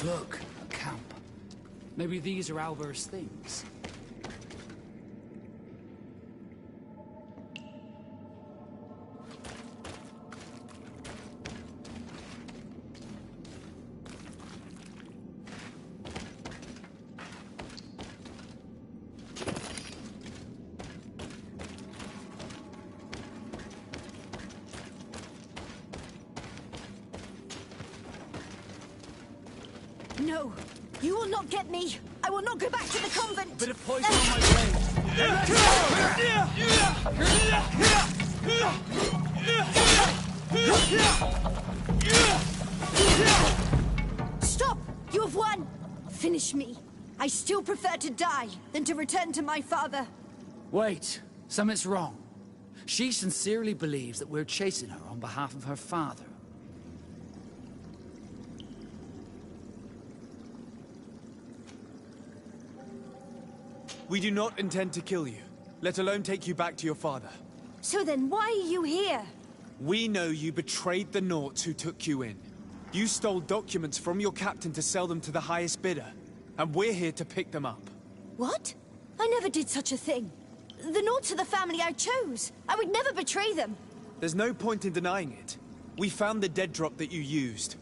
Look, a camp. Maybe these are Alber's things. No, you will not get me. I will not go back to the convent. Bit of poison on my blade. Stop! You have won. Finish me. I still prefer to die than to return to my father. Wait, something's wrong. She sincerely believes that we're chasing her on behalf of her father. We do not intend to kill you, let alone take you back to your father. So then why are you here? We know you betrayed the Nauts who took you in. You stole documents from your captain to sell them to the highest bidder, and we're here to pick them up. What? I never did such a thing. The Nauts are the family I chose. I would never betray them. There's no point in denying it. We found the dead drop that you used.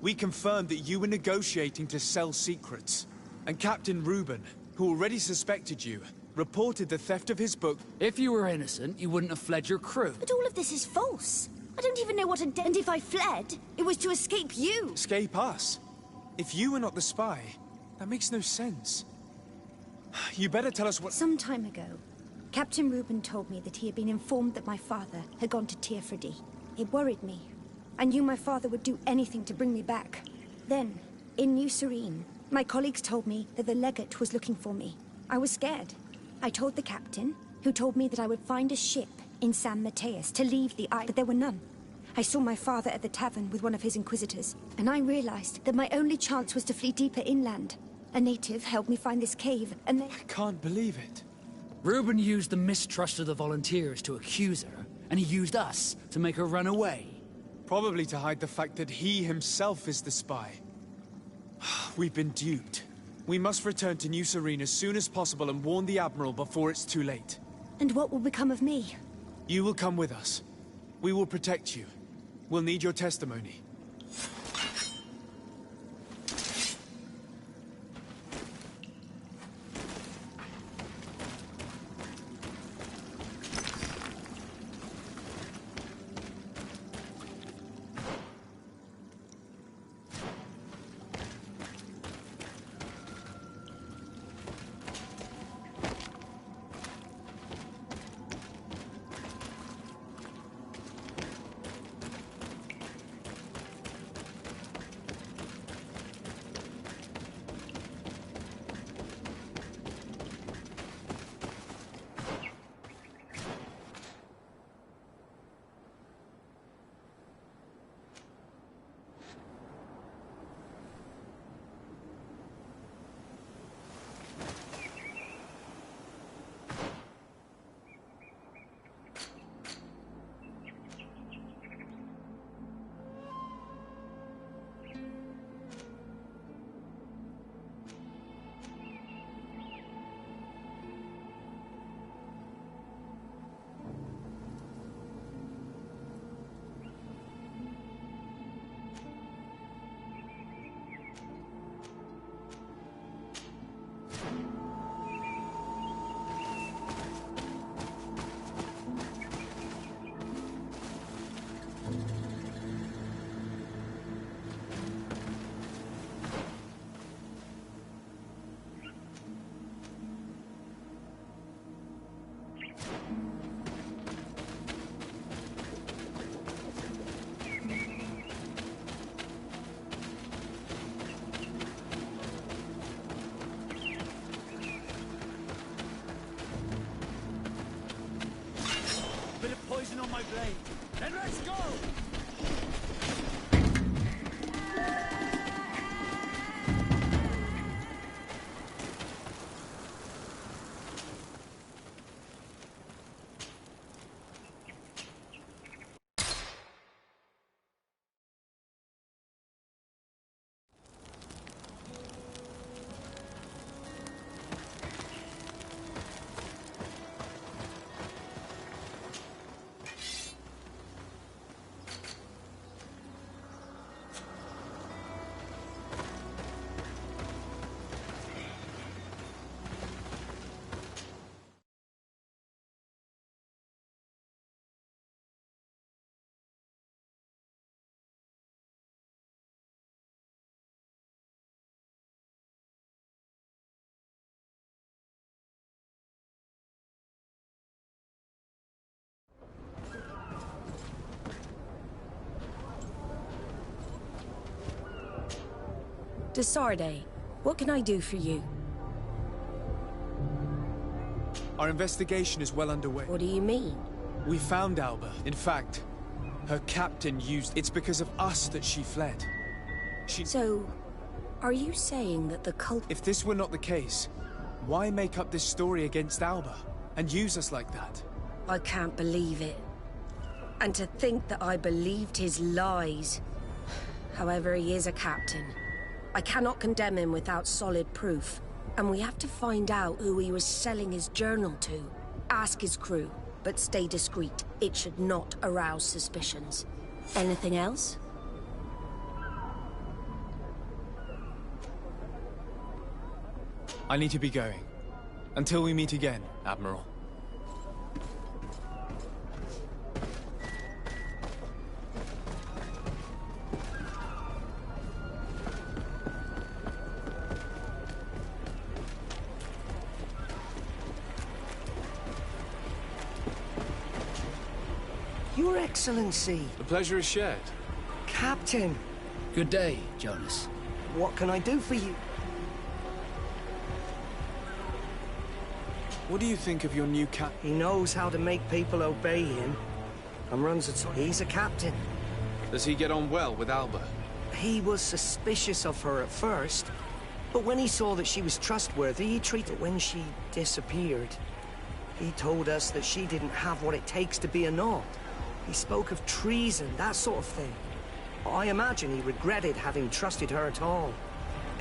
We confirmed that you were negotiating to sell secrets. And Captain Reuben, who already suspected you, reported the theft of his book. If you were innocent, you wouldn't have fled your crew. But all of this is false. I don't even know what a and if I fled, it was to escape you. Escape us? If you were not the spy, that makes no sense. You better tell us what— Some time ago, Captain Reuben told me that he had been informed that my father had gone to Teerfredi. It worried me. I knew my father would do anything to bring me back. Then, in New Serene, my colleagues told me that the legate was looking for me. I was scared. I told the captain, who told me that I would find a ship in San Mateus to leave the island, but there were none. I saw my father at the tavern with one of his inquisitors, and I realized that my only chance was to flee deeper inland. A native helped me find this cave, and then— I can't believe it. Reuben used the mistrust of the volunteers to accuse her, and he used us to make her run away. Probably to hide the fact that he himself is the spy. We've been duped. We must return to New Serene as soon as possible and warn the Admiral before it's too late. And what will become of me? You will come with us. We will protect you. We'll need your testimony. On my blade. Then let's go! Desarde, what can I do for you? Our investigation is well underway. What do you mean? We found Alba. In fact, her captain used... It's because of us that she fled. So, are you saying that the cult... If this were not the case, why make up this story against Alba and use us like that? I can't believe it. And to think that I believed his lies. However, he is a captain. I cannot condemn him without solid proof. And we have to find out who he was selling his journal to. Ask his crew, but stay discreet. It should not arouse suspicions. Anything else? I need to be going. Until we meet again, Admiral. Your Excellency. The pleasure is shared. Captain. Good day, Jonas. What can I do for you? What do you think of your new cap? He knows how to make people obey him. And runs it. He's a captain. Does he get on well with Alba? He was suspicious of her at first. But when he saw that she was trustworthy, he treated her. When she disappeared, he told us that she didn't have what it takes to be a Nord. He spoke of treason, that sort of thing. I imagine he regretted having trusted her at all.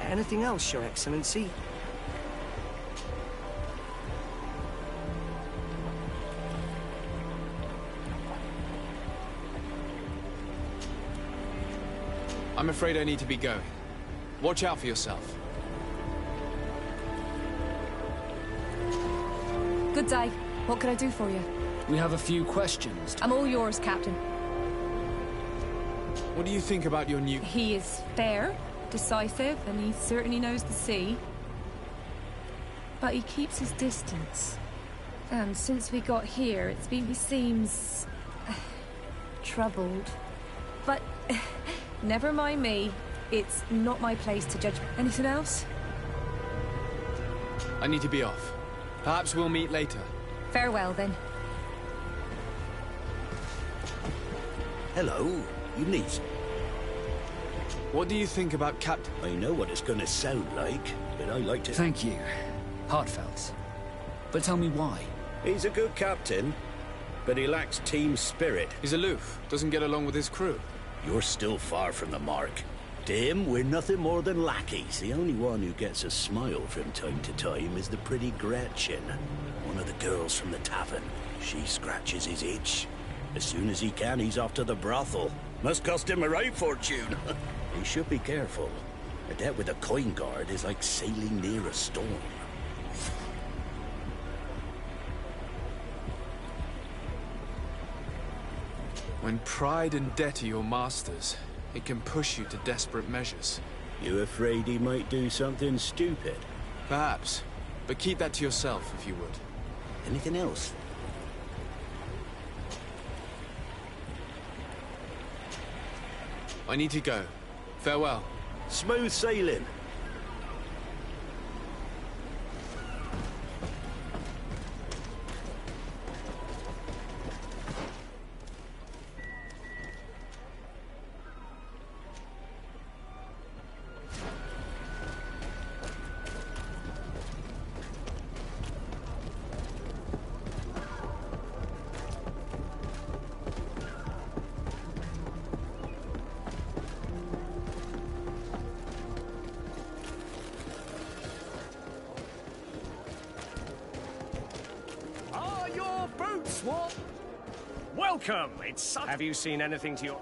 Anything else, Your Excellency? I'm afraid I need to be going. Watch out for yourself. Good day. What can I do for you? We have a few questions. I'm all yours, Captain. What do you think about your new... He is fair, decisive, and he certainly knows the sea. But he keeps his distance. And since we got here, he seems... troubled. But... never mind me. It's not my place to judge. Anything else? I need to be off. Perhaps we'll meet later. Farewell, then. Hello, you need... What do you think about Captain... I know what it's gonna sound like, but I like to... Thank you. Heartfelt. But tell me why. He's a good captain, but he lacks team spirit. He's aloof, doesn't get along with his crew. You're still far from the mark. To him, we're nothing more than lackeys. The only one who gets a smile from time to time is the pretty Gretchen, one of the girls from the tavern. She scratches his itch. As soon as he can, he's off to the brothel. Must cost him a right fortune. He should be careful. A debt with a coin guard is like sailing near a storm. When pride and debt are your masters, it can push you to desperate measures. You afraid he might do something stupid? Perhaps. But keep that to yourself, if you would. Anything else? I need to go. Farewell. Smooth sailing. Welcome! Have you seen anything to your...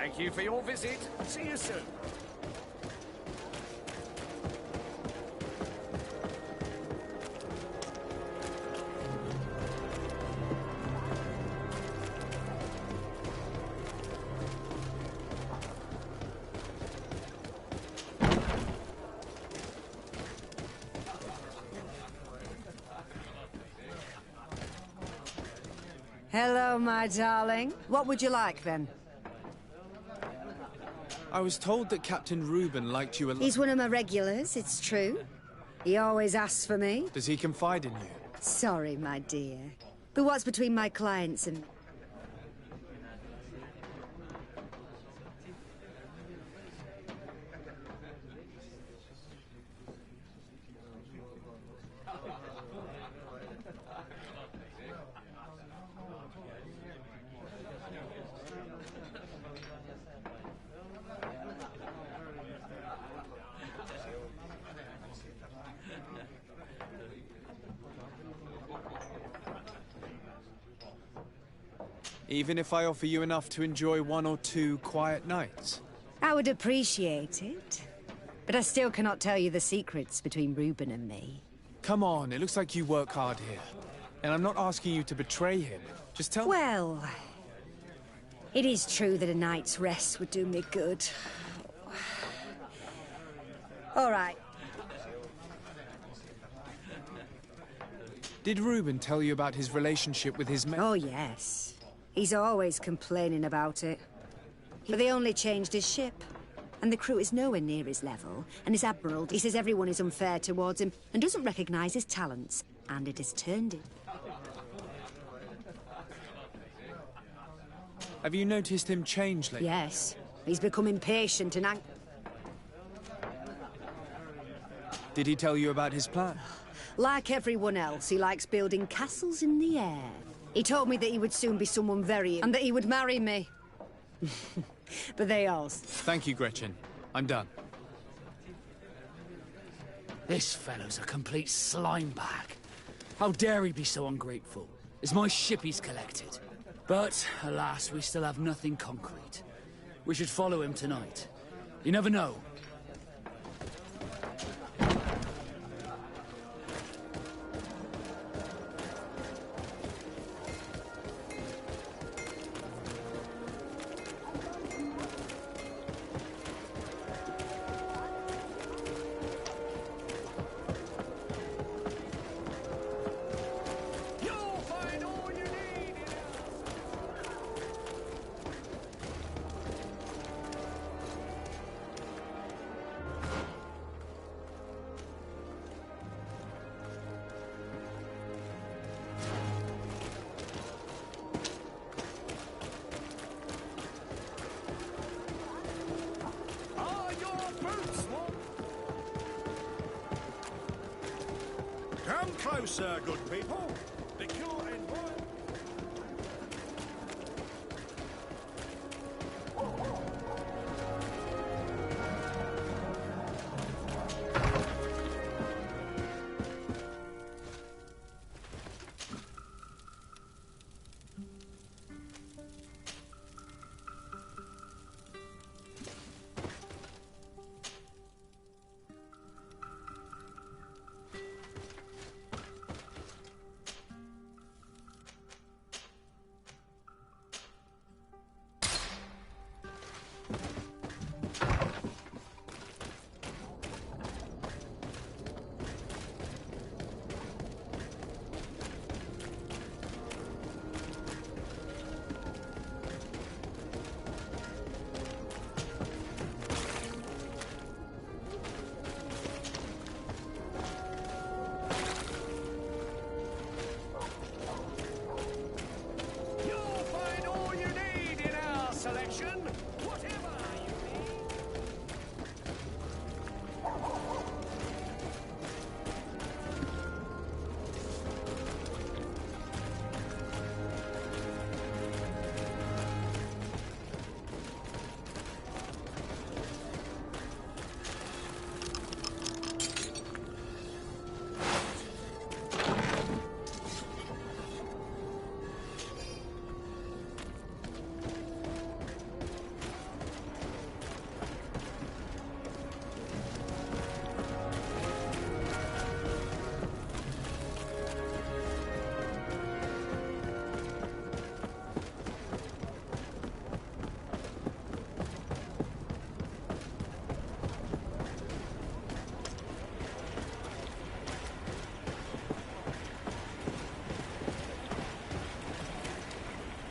Thank you for your visit. See you soon. Hello, my darling. What would you like, then? I was told that Captain Reuben liked you a lot. He's one of my regulars, it's true. He always asks for me. Does he confide in you? Sorry, my dear. But what's between my clients and... Even if I offer you enough to enjoy 1 or 2 quiet nights? I would appreciate it. But I still cannot tell you the secrets between Reuben and me. Come on, it looks like you work hard here. And I'm not asking you to betray him. Just tell me. Well, it is true that a night's rest would do me good. All right. Did Reuben tell you about his relationship with his men? Oh, yes. He's always complaining about it. But they only changed his ship. And the crew is nowhere near his level. And his admiral, he says everyone is unfair towards him and doesn't recognize his talents. And it has turned him. Have you noticed him change lately? Yes. He's become impatient and Did he tell you about his plan? Like everyone else, he likes building castles in the air. He told me that he would soon be someone very... and that he would marry me. But they asked. Thank you, Gretchen. I'm done. This fellow's a complete slime bag. How dare he be so ungrateful? It's my ship he's collected. But, alas, we still have nothing concrete. We should follow him tonight. You never know. Come closer, good people. The cure and wine.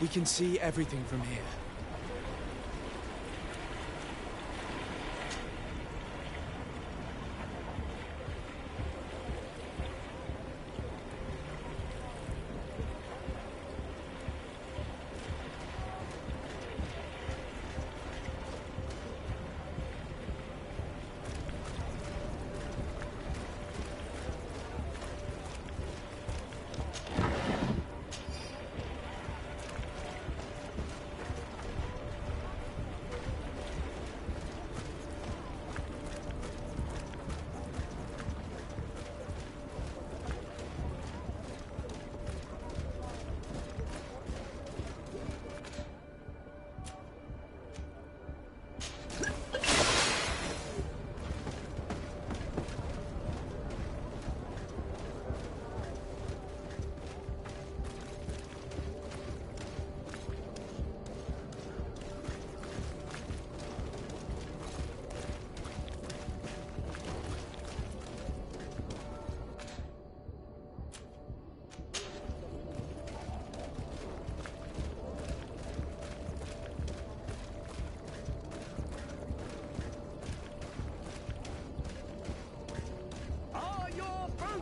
We can see everything from here.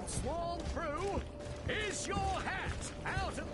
Sworn through? Is your hat out of...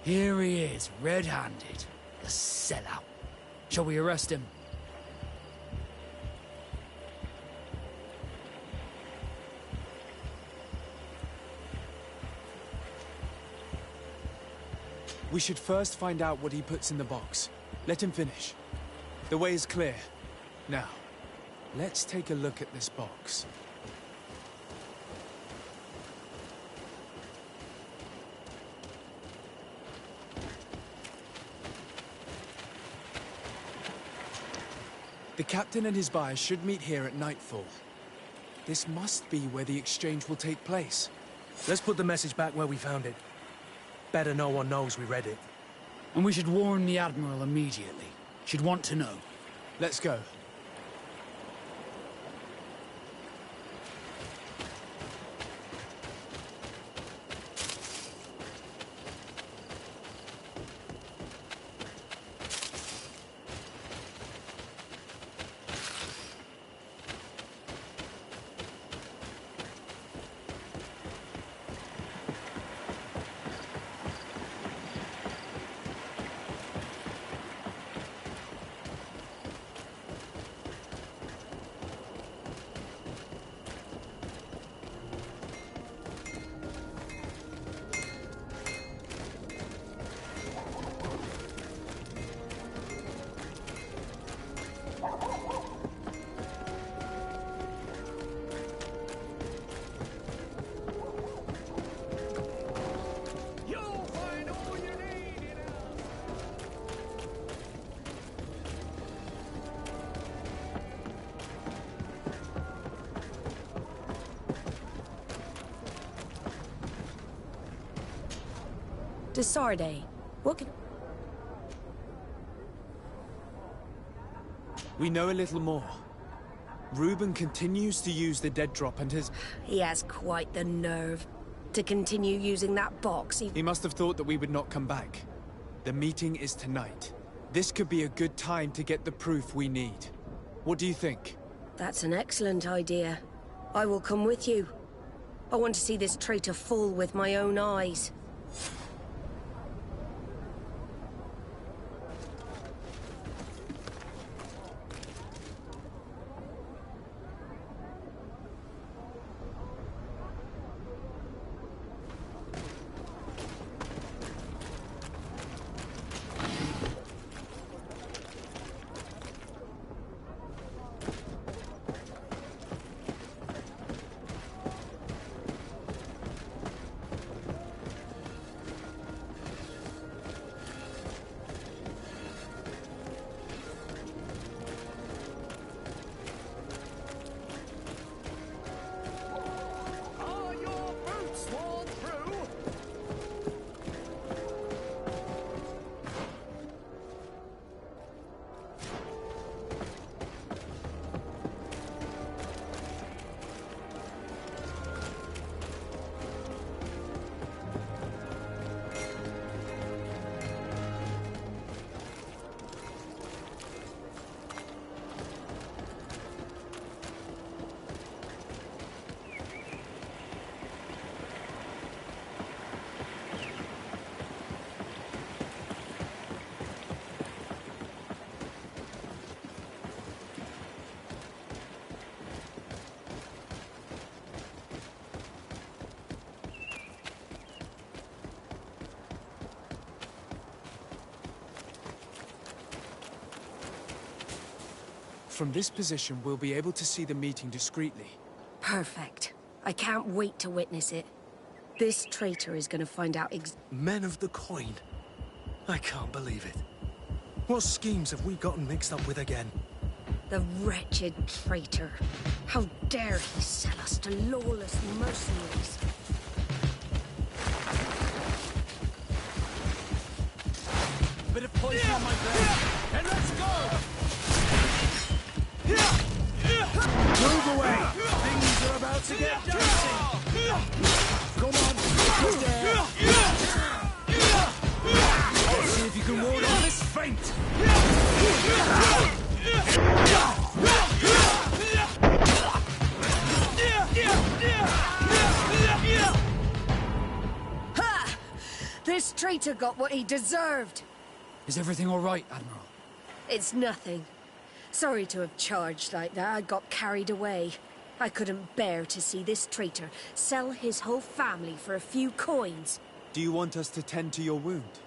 Here he is, red-handed. The sellout. Shall we arrest him? We should first find out what he puts in the box. Let him finish. The way is clear. Now, let's take a look at this box. The captain and his buyers should meet here at nightfall. This must be where the exchange will take place. Let's put the message back where we found it. Better no one knows we read it. And we should warn the Admiral immediately. She'd want to know. Let's go. Desarde, what can... We know a little more. Reuben continues to use the dead drop and his... He has quite the nerve to continue using that box. He must have thought that we would not come back. The meeting is tonight. This could be a good time to get the proof we need. What do you think? That's an excellent idea. I will come with you. I want to see this traitor fall with my own eyes. From this position, we'll be able to see the meeting discreetly. Perfect. I can't wait to witness it. This traitor is going to find out Men of the coin? I can't believe it. What schemes have we gotten mixed up with again? The wretched traitor. How dare he sell us to lawless mercenaries? Bit of poison on my brain. And let's go! Move away! Things are about to get dicey! Come on, get there! Let's see if you can ward off this feint! Ha! This traitor got what he deserved. Is everything all right, Admiral? It's nothing. Sorry to have charged like that. I got carried away. I couldn't bear to see this traitor sell his whole family for a few coins. Do you want us to tend to your wound?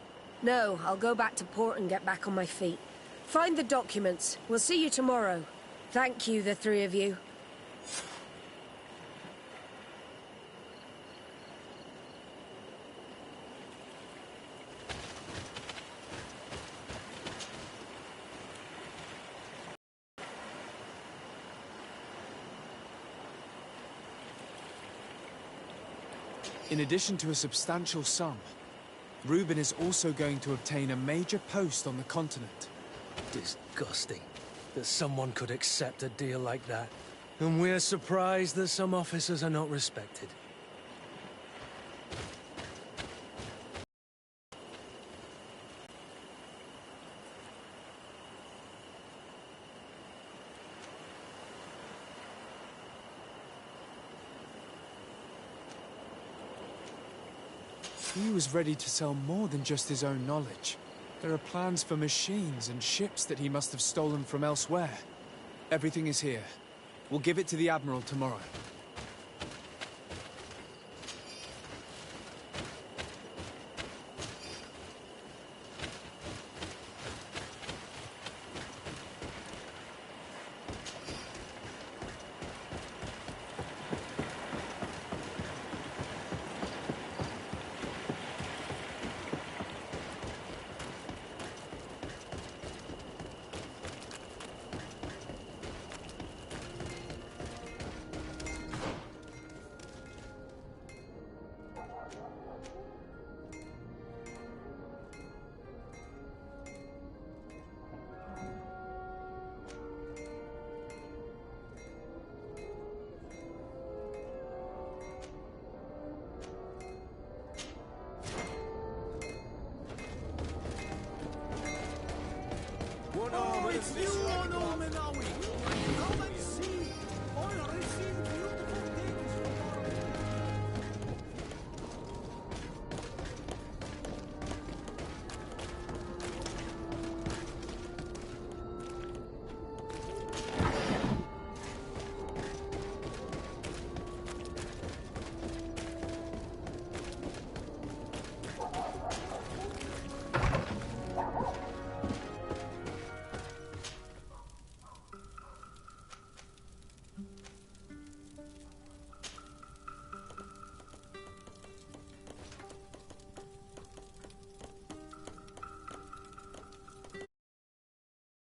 No, I'll go back to port and get back on my feet. Find the documents. We'll see you tomorrow. Thank you, the three of you. In addition to a substantial sum, Reuben is also going to obtain a major post on the continent. Disgusting that someone could accept a deal like that. And we're surprised that some officers are not respected. He was ready to sell more than just his own knowledge. There are plans for machines and ships that he must have stolen from elsewhere. Everything is here. We'll give it to the Admiral tomorrow. You want all